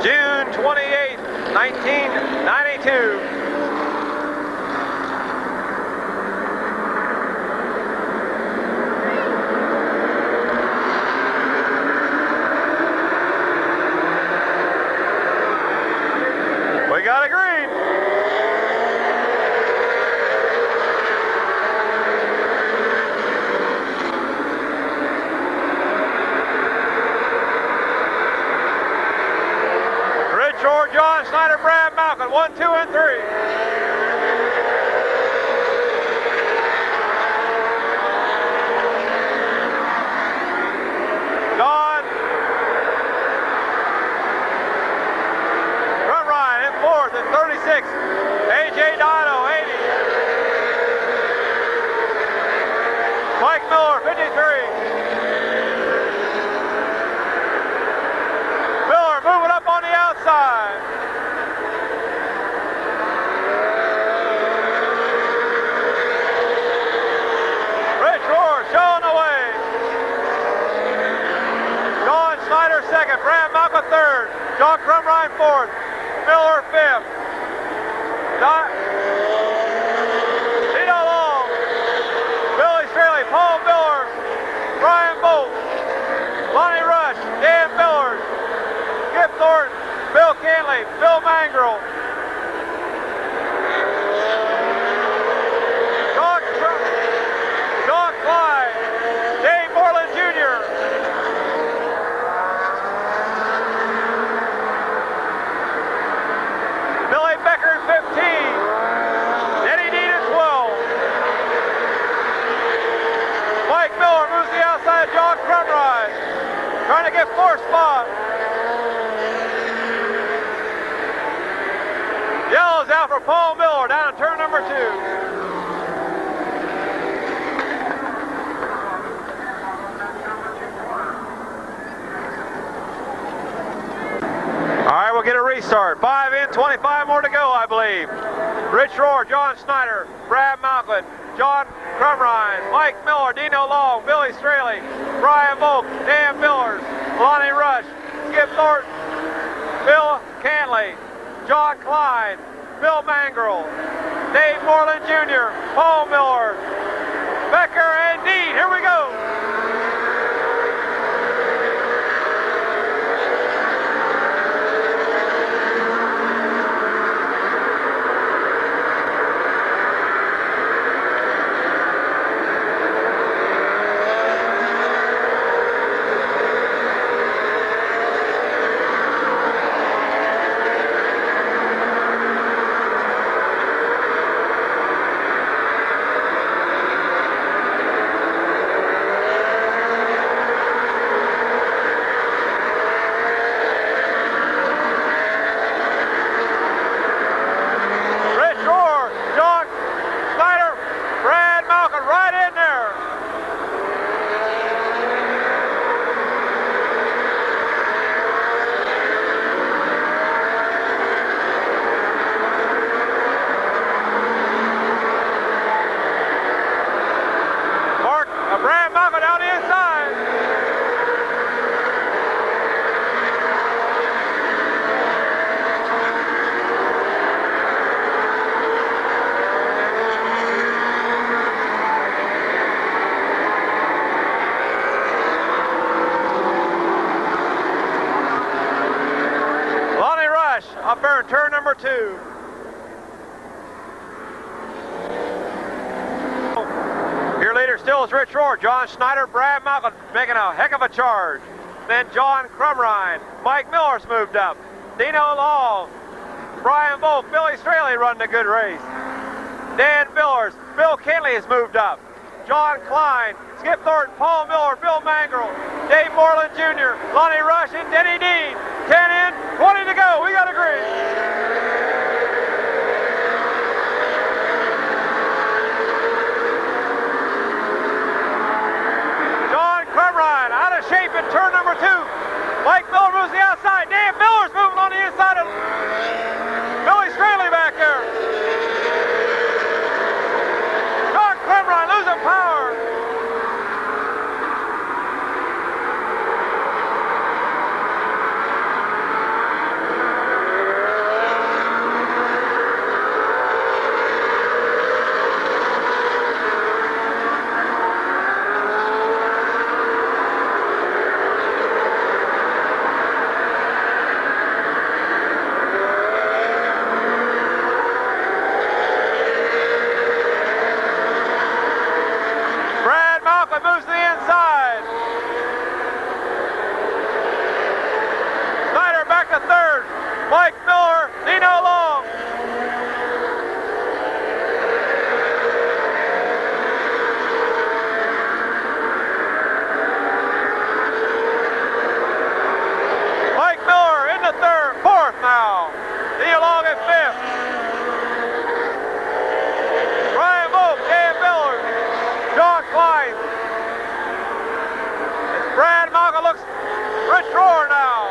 A: June 28th, 1992. We got a green. Richard, John Snyder, Brad Malcolm, 1, 2, and 3. John Ryan in 4th at 36. A.J. Dino, 80. Mike Miller, 53. Miller moving up on the outside. Rich Rohr showing the way. John Snyder 2nd, Brad Malcolm 3rd, John Crumrine 4th, Miller 5th. Dino Long, Billy Straley, Paul Miller, Brian Bolt, Lonnie Rush, Dan Millers, Skip Thornton, Bill Canley, Bill Mangrel, John Clyde, Dave Moreland Jr., Billy Becker 15, Eddie Dean at 12. Mike Miller moves the outside, John Crumrine, trying to get 4th spot. Yellow's out for Paul Miller down in turn number 2. All right, we'll get a restart. 5 in, 25 more to go, I believe. Rich Rohr, John Snyder, Brad Malcolm, John Crumrine, Mike Miller, Dino Long, Billy Straley, Brian Volk, Dan Millers, Lonnie Rush, Skip Thornton, Bill Canley, John Klein, Bill Mangrel, Dave Moreland Jr., Paul Miller, Becker, and Dean. Here we go. Up there in turn number 2. Your leader still is Rich Rohr. John Snyder, Brad Malcolm making a heck of a charge. Then John Crumrine. Mike Miller's moved up. Dino Long, Brian Volk, Billy Straley running a good race. Dan Millers, Bill Kenley has moved up. John Klein, Skip Thornton, Paul Miller, Bill Mangrel, Dave Moreland Jr., Lonnie Rush, and Denny Dean. 10 in, 20 to go. We got a green. John Crumrine out of shape in turn number 2. Mike Miller moves the outside. Dan Miller's moving on the inside of Billy Straley back there. John Crumrine losing power. Malcolm moves to the inside. Snyder back to third. Mike Miller, Dino Long. Mike Miller in the fourth now. Dino Long at fifth. Ryan Volk, Dan Miller, John Klein. It's Brad Malcolm looks Rich Rohr now.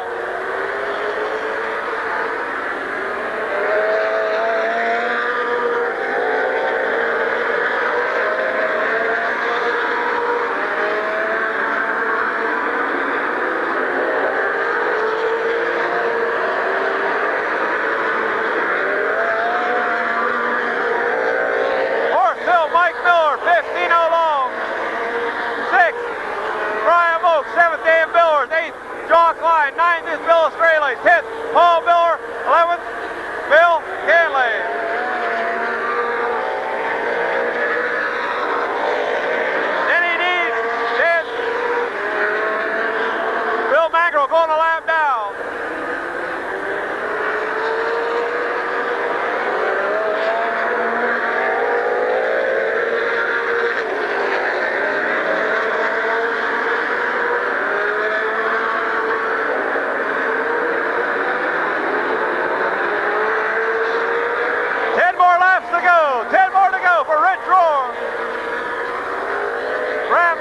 A: Mike Miller, 15 long. 6th, Brian Volk. 7th, Dan Billers. 8th, John Klein. 9th is Bill Straley. 10th, Paul Miller. 11th, Bill Canley. Any needs? 10th, Bill Magro going a lap down.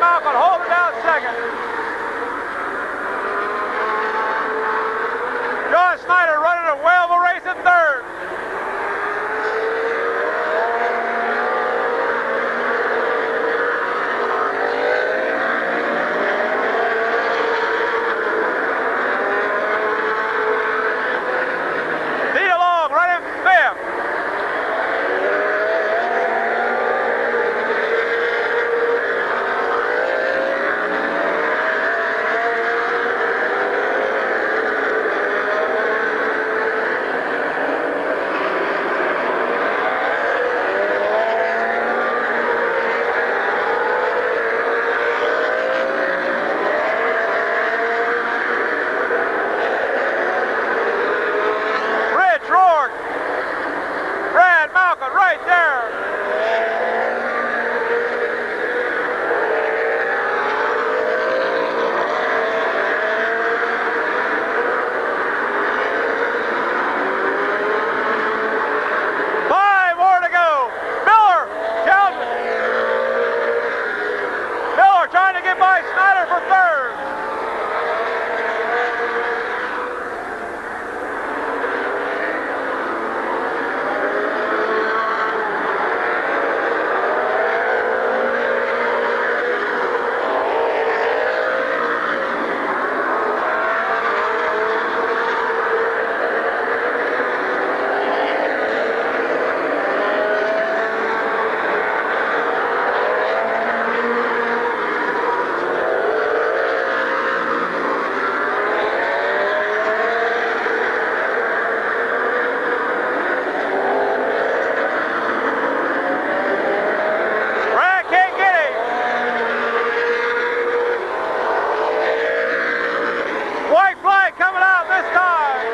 A: Malcolm holding down second. John Snyder running a whale of a race in third. Dino Long running fifth. Right there. Five more to go. Miller trying to get by Snyder for third. White flag coming out this time.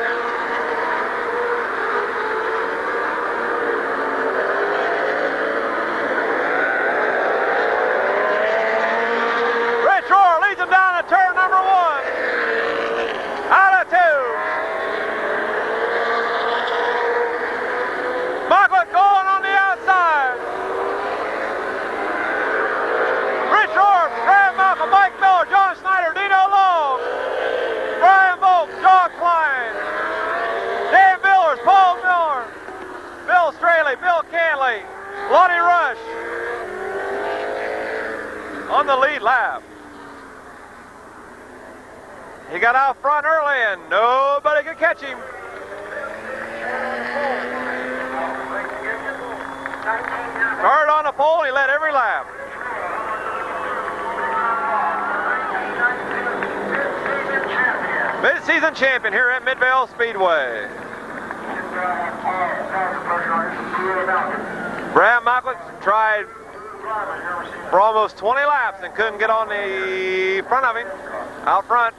A: Rich Rohr leads him down to turn number 1. Out of 2. Michael going on the outside. Rich Rohr, Graham Malcolm, Mike Miller, John Snyder, Dino Long, Brian Volk, John Klein, Dan Billers, Paul Miller, Bill Straley, Bill Canley, Lonnie Rush on the lead lap. He got out front early and nobody could catch him. Started on the pole, he led every lap. Mid-season champion here at Midvale Speedway. Brad Malcolm tried for almost 20 laps and couldn't get on the front of him, out front.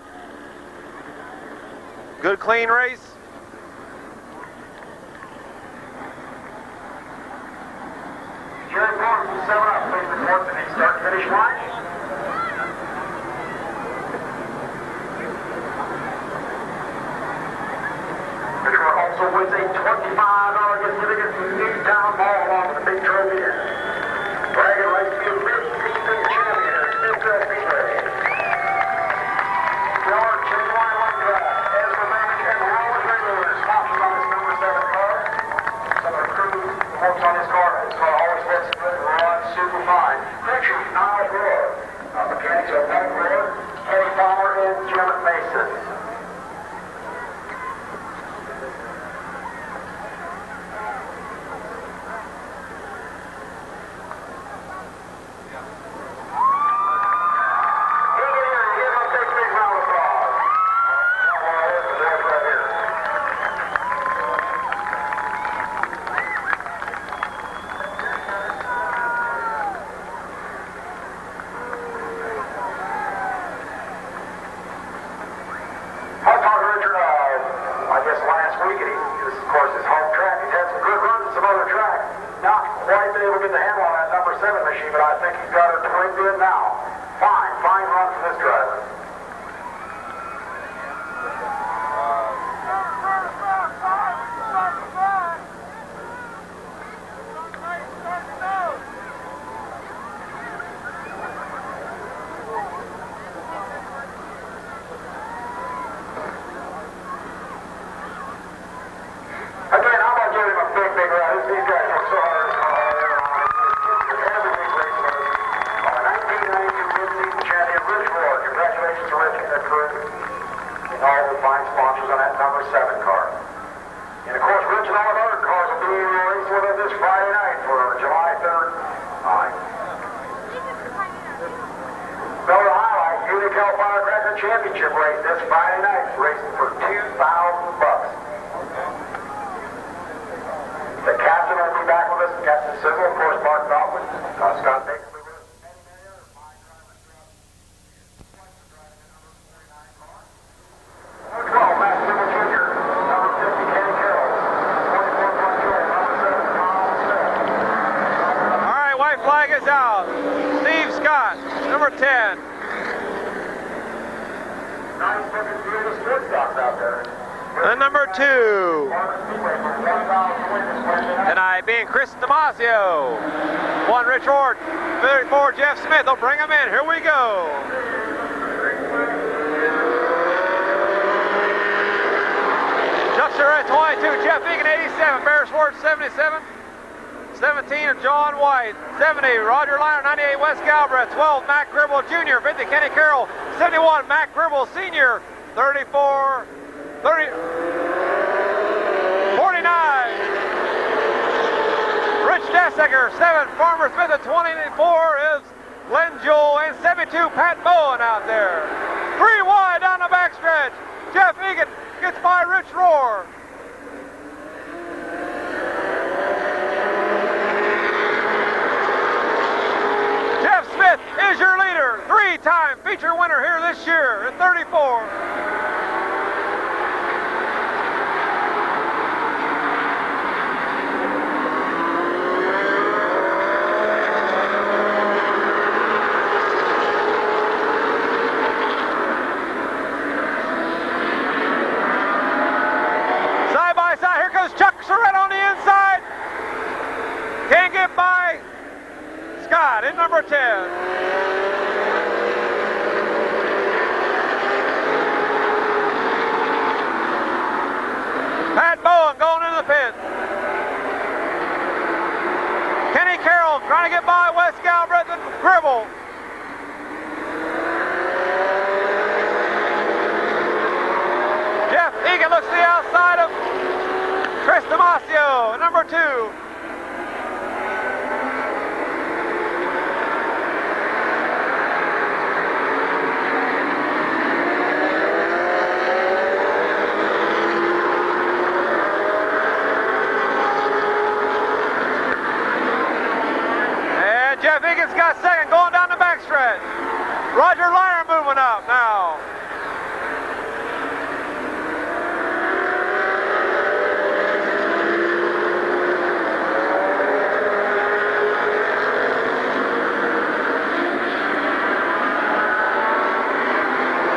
A: Good clean race.
B: Jerry Park from 7 up, please report the start finish line. Richard also wins a $25 gift certificate from Newtown Mall along with a big trophy. Dragon Race to be a big speedway champion at Mid-Vid Speedway. George, genuine one Ezra Bank and Robert Regular sponsors on this number 7 car. Some of the crew works on his car. His car always looks good, runs super fine. Richard, Niles Roar. Mechanics are Mike Roar, Kenny Palmer, and Jim Mason. But I think he's got her twinned in now. Fine run from this driver. Again, I'm going to give him a big round. These guys work so hard. Congratulations to Rich and the crew and all the fine sponsors on that number 7 car. And of course, Rich and all the other cars will be racing with us this Friday night for July 3rd. Another highlight, Unical Firecracker Championship race this Friday night, racing for $2,000. The captain will be back with us, Captain Sizzle, of course, Mark Baldwin, Scott Baker.
A: Flag is out. Steve Scott, number 10. And number 2. Tonight being Chris Damasio. 1 Rich Ward, 34 Jeff Smith. They'll bring him in. Here we go. Chuckster at 22, Jeff Egan 87, Ferris Ward 77. 17 of John White, 70 Roger Liner, 98 Wes Galbraith, 12 Mac Gribble Jr., 50 Kenny Carroll, 71 Mac Gribble Sr., 34, 49 Rich Dessaker, 7 Farmer Smith, at 24 is Glenn Jewell, and 72 Pat Bowen out there. 3 wide down the backstretch. Jeff Egan gets by Rich Roar. Smith is your leader, 3-time feature winner here this year at 34. Side by side, here comes Chuck Surratt on the inside. Can't get by Scott in number 10. Pat Bowen going into the pit. Kenny Carroll trying to get by Wes Galbraith and Gribble. Jeff Egan looks to the outside of Chris Damasio, number 2. Jeff Egan Roger Liner moving up now.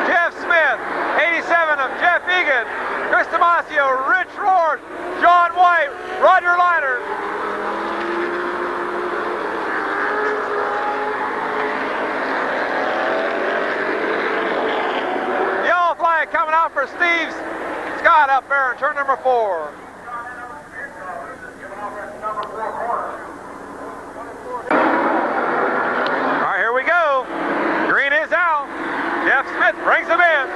A: Jeff Smith, 87 of Jeff Egan, Chris Damasio, Rich Rohr, John White, Roger Liner. Yellow flag coming out for Steve Scott up there in turn number 4. All right, here we go. Green is out. Jeff Smith brings him in.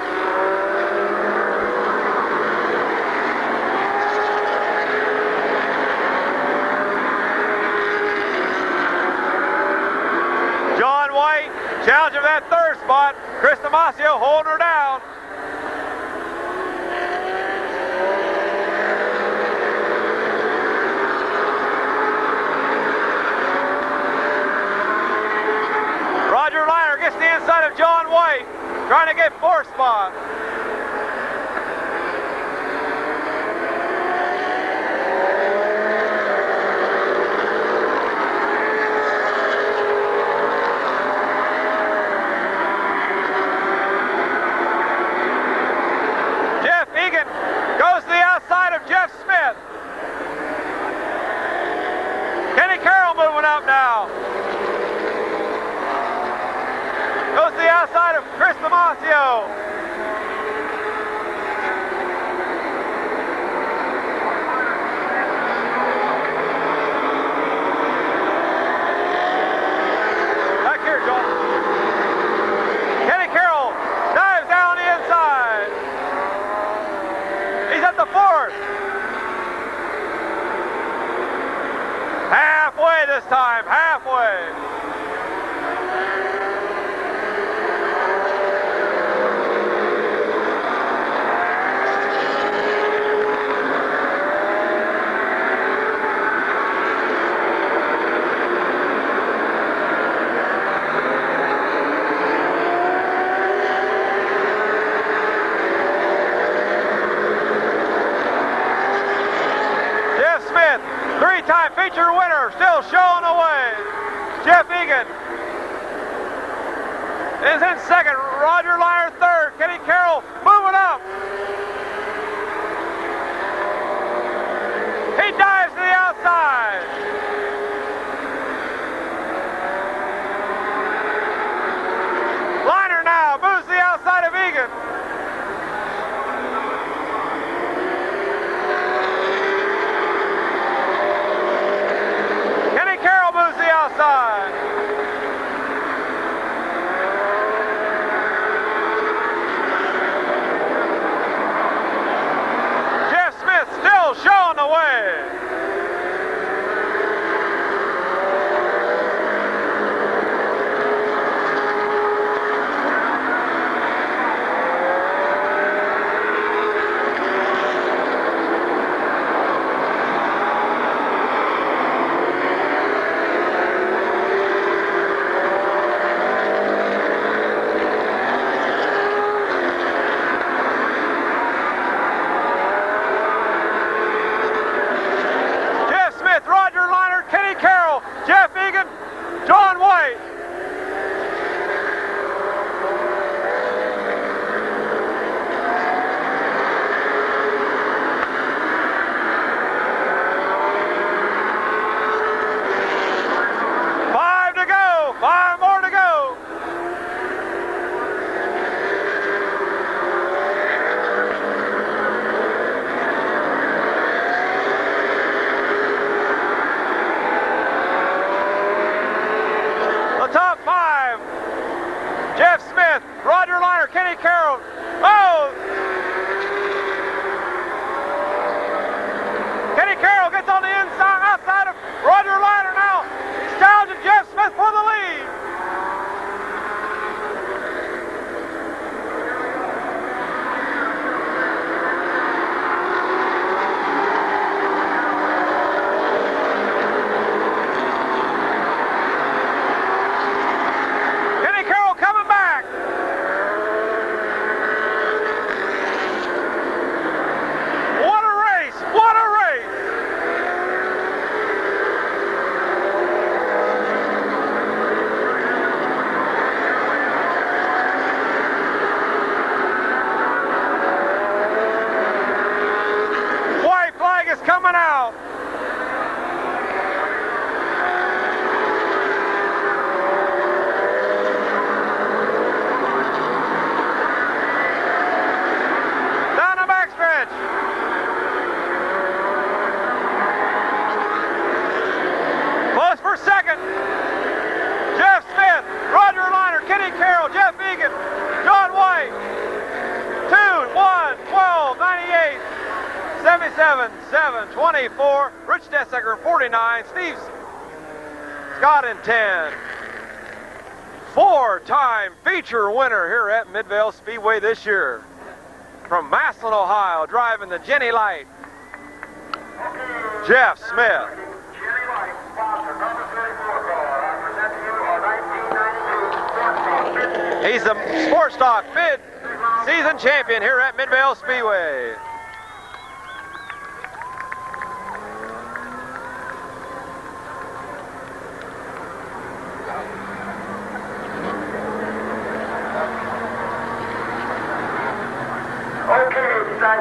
A: John White challenging for that third spot. Chris Damasio holding her down. Roger Liner gets the inside of John White, trying to get fourth spot. Jeff Egan goes to the outside of Jeff Smith. Kenny Carroll moving up now. Goes to the outside of Chris Damasio. Back here, Joel. Kenny Carroll dives down the inside. He's at the fourth. Halfway this time, halfway. Three-time feature winner, still showing away. Jeff Egan is in second. Roger Liner third. Kenny Carroll moving up. He dives to the outside. Liner now moves to the outside of Egan. Moves the outside. Jeff Smith still showing the way. Jeff Egan, John White. Five to go, 5 more to go. Top 5, Jeff Smith, Roger Liner, Kenny Carroll. Oh! Kenny Carroll gets on the inside, outside of Roger Liner now. He's challenging Jeff Smith for the lead. Coming back. Carroll, Jeff Egan, John White, 2, 1, 12, 98, 77, 7, 24, Rich Dessaker, 49, Steve Scott in 10. Four-time feature winner here at Midvale Speedway this year. From Massillon, Ohio, driving the Jenny Light, Jeff Smith.
B: Jenny Light, sponsor, number 34 car. I present to you our 1992
A: He's the Sports Stock mid-season champion here at Midvale Speedway.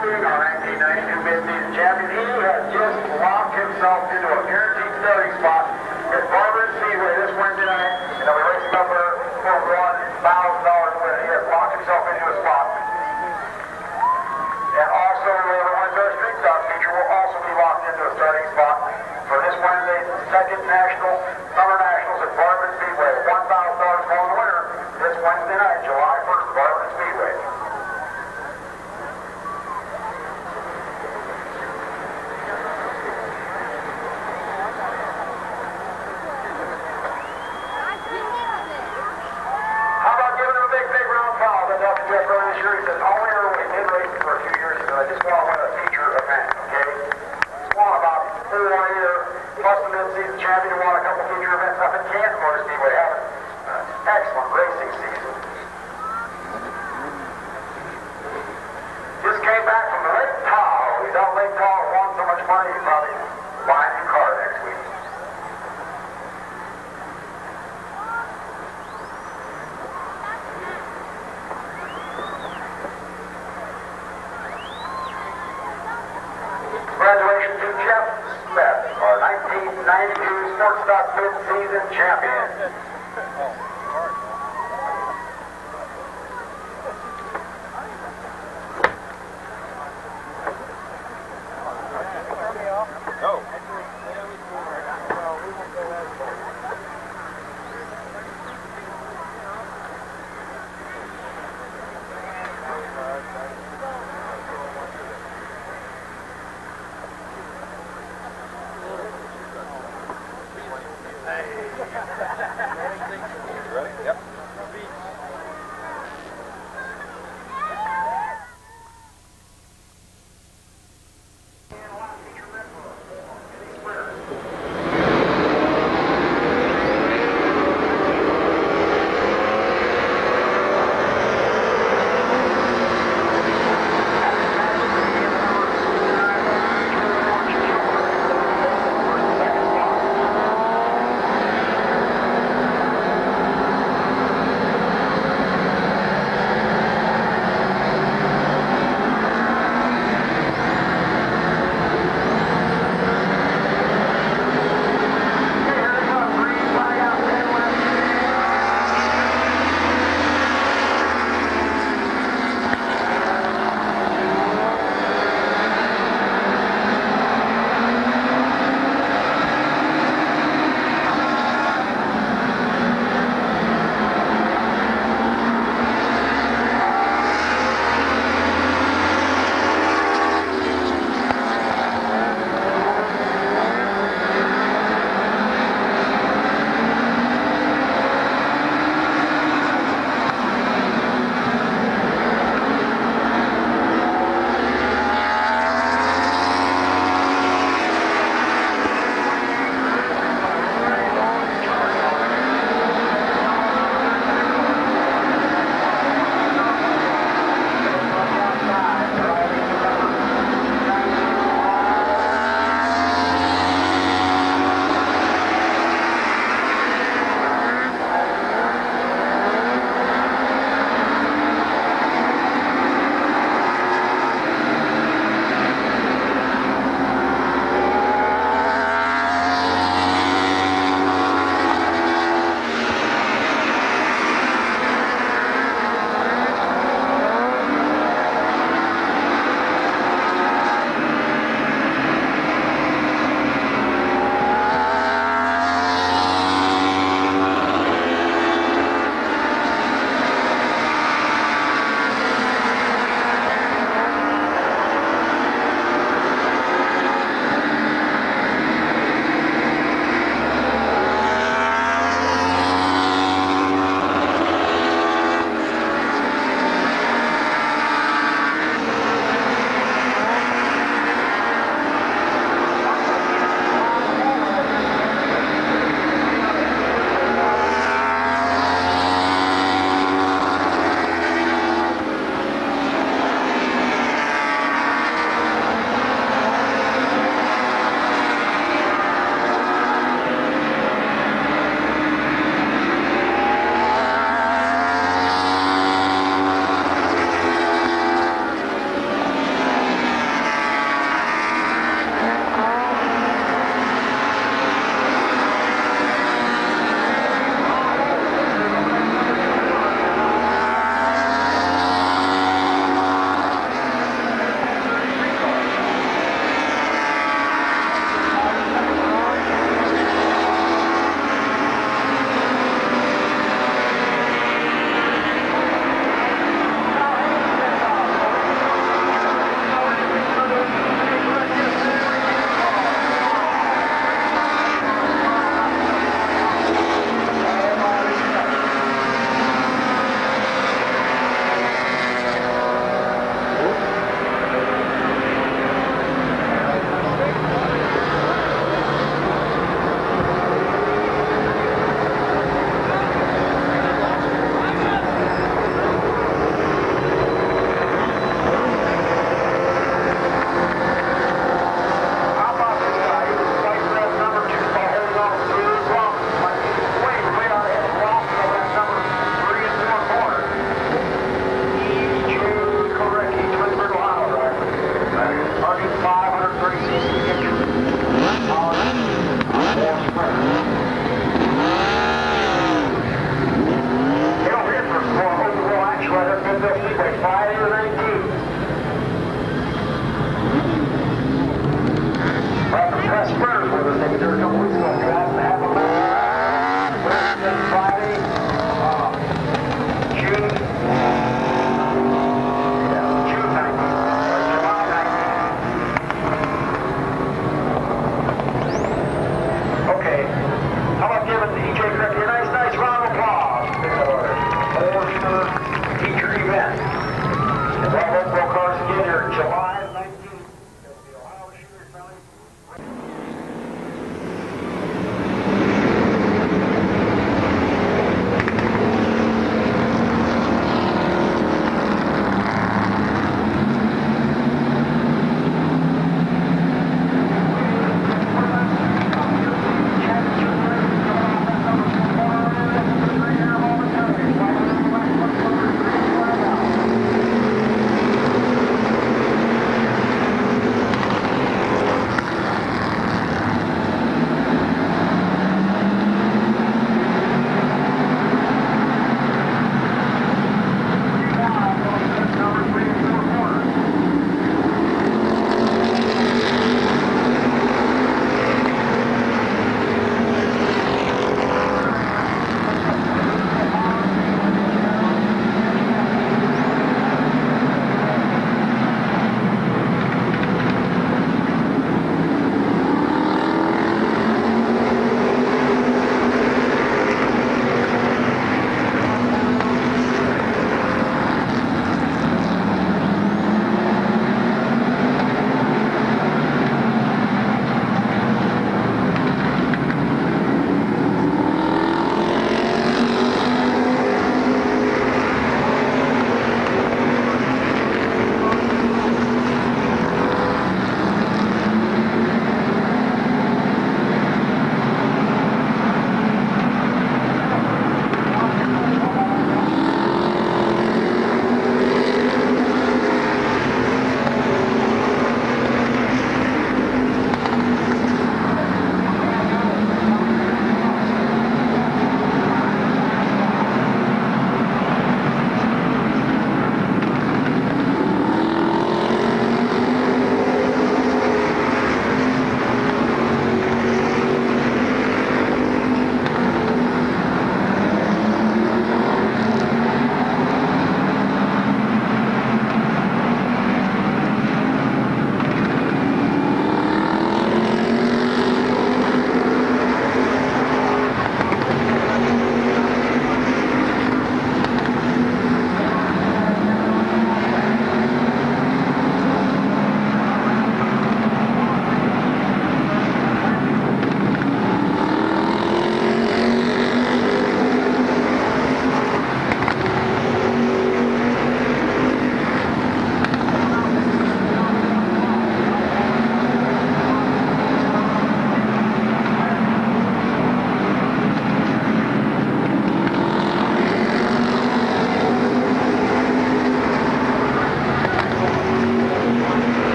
B: Being our 1992 mid-season champion, he has just locked himself into a guaranteed starting spot at Barber Speedway this Wednesday night, and we're racing up for $1,000 win. He has locked himself into a spot. And also, whoever wins our street stock feature will also be locked into a starting spot for this Wednesday's second Summer Nationals at Barber Speedway. $1,000 going to winner this Wednesday night, July 1st, Barber Speedway. Congratulations to Jeff Smith, our 1992 Sports Stock mid-season champion.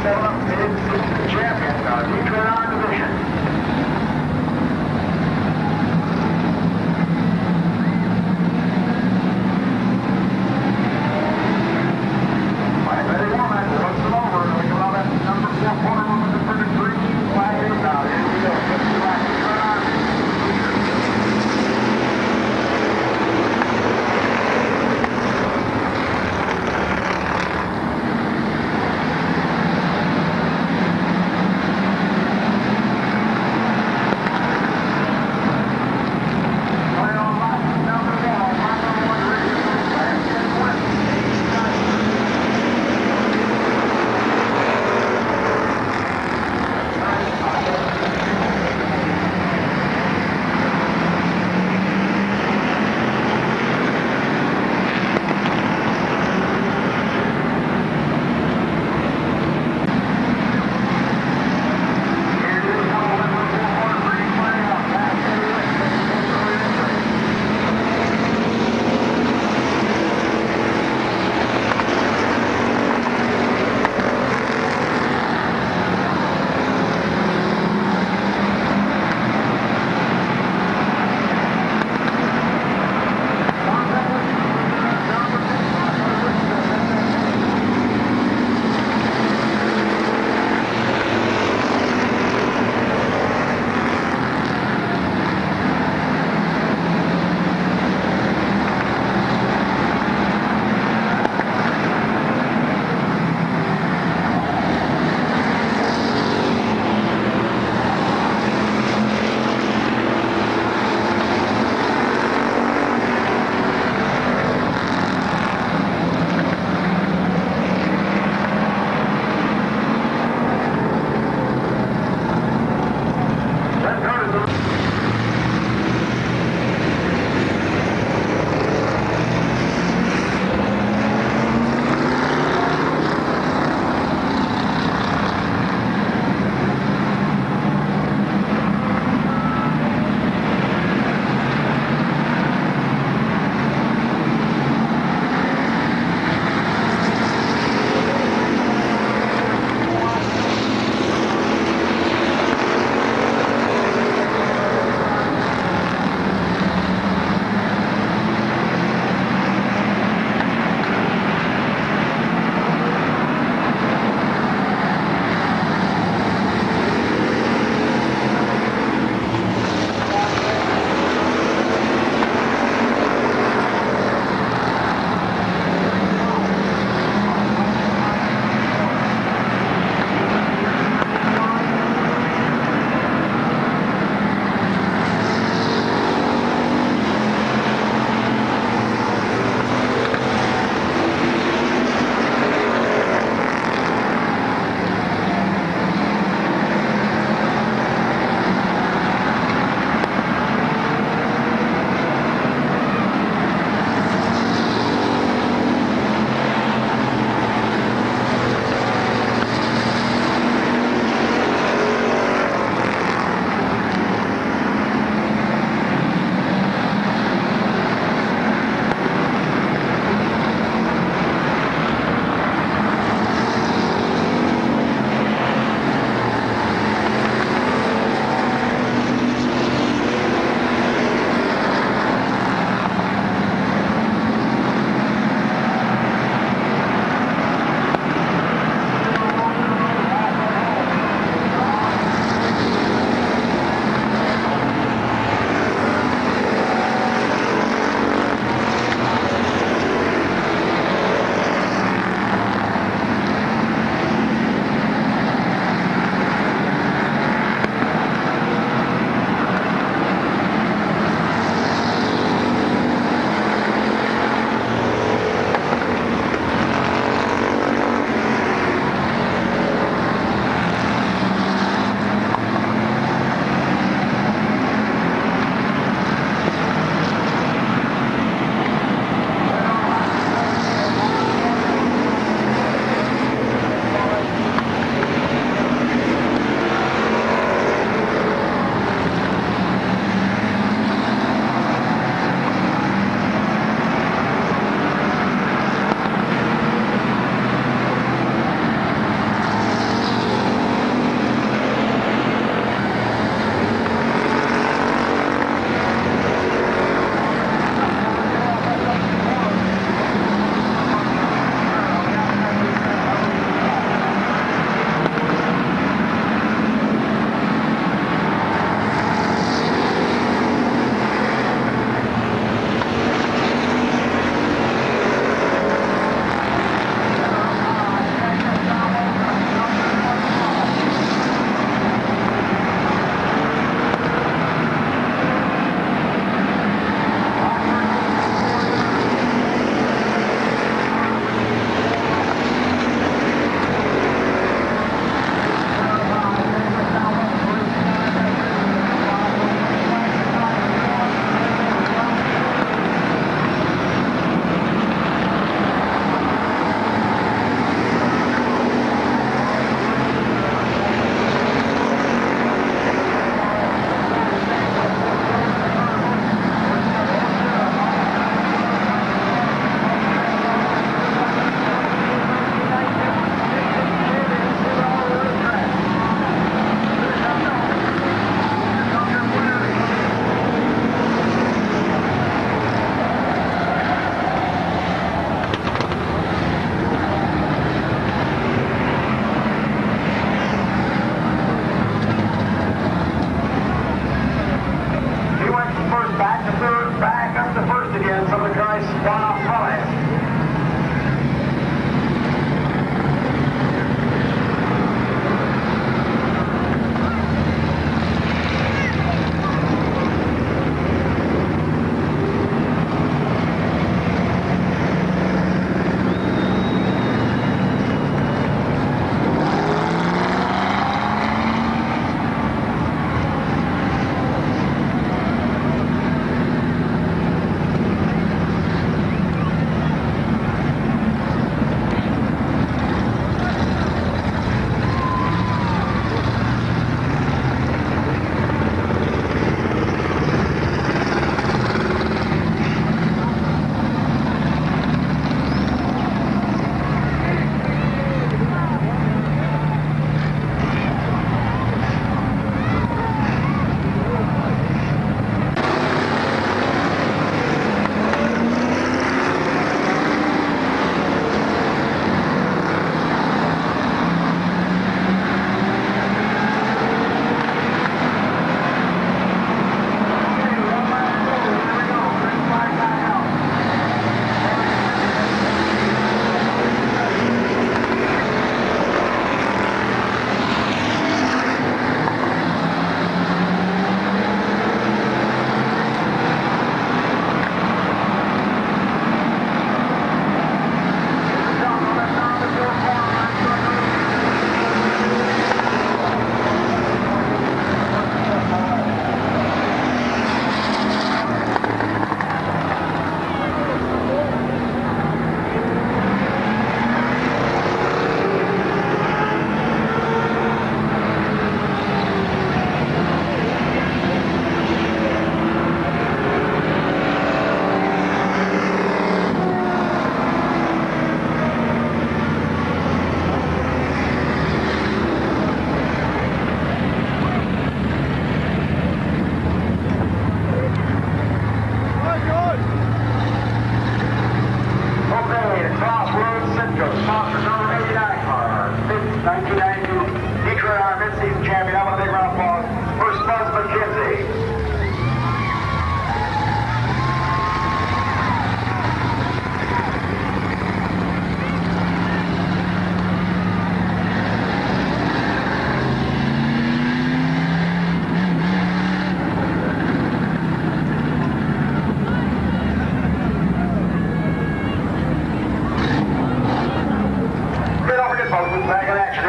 B: coming up mid champion, D29 division. Right, ready, one, man. Looks them over. We come out at number 4 corner with the perfect green flag is now. Here we go.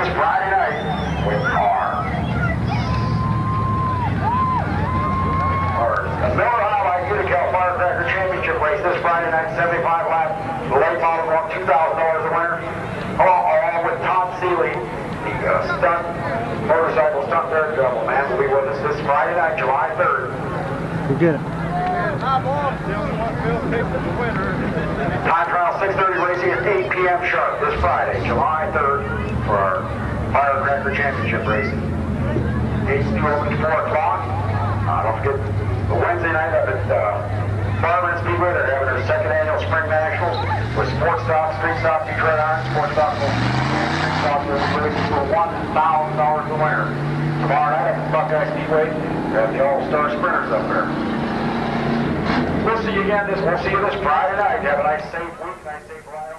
B: this Friday night with car. The Miller Highlight Utica Firecracker Championship race this Friday night, 75 laps. The late model won $2,000 a winner, along with Tom Seeley, the motorcycle stunt very double man, will be with us this Friday night, July 3rd.
C: Go get it.
B: Time trial 6:30 racing at 8 p.m. sharp this Friday, July 3rd, for our Firecracker Championship racing. Gates due open at 4 o'clock. Don't forget the Wednesday night up at Farmer and Speedway. They're having their second annual Spring Nationals with sports stock, street stock, Detroit Iron, sports stock, and street stock racing for $1,000 a winner. Tomorrow night at Buckeye Speedway, we have the All-Star Sprinters up there. We'll see you again. We'll see you this Friday night. Have a nice, safe week, nice, safe ride.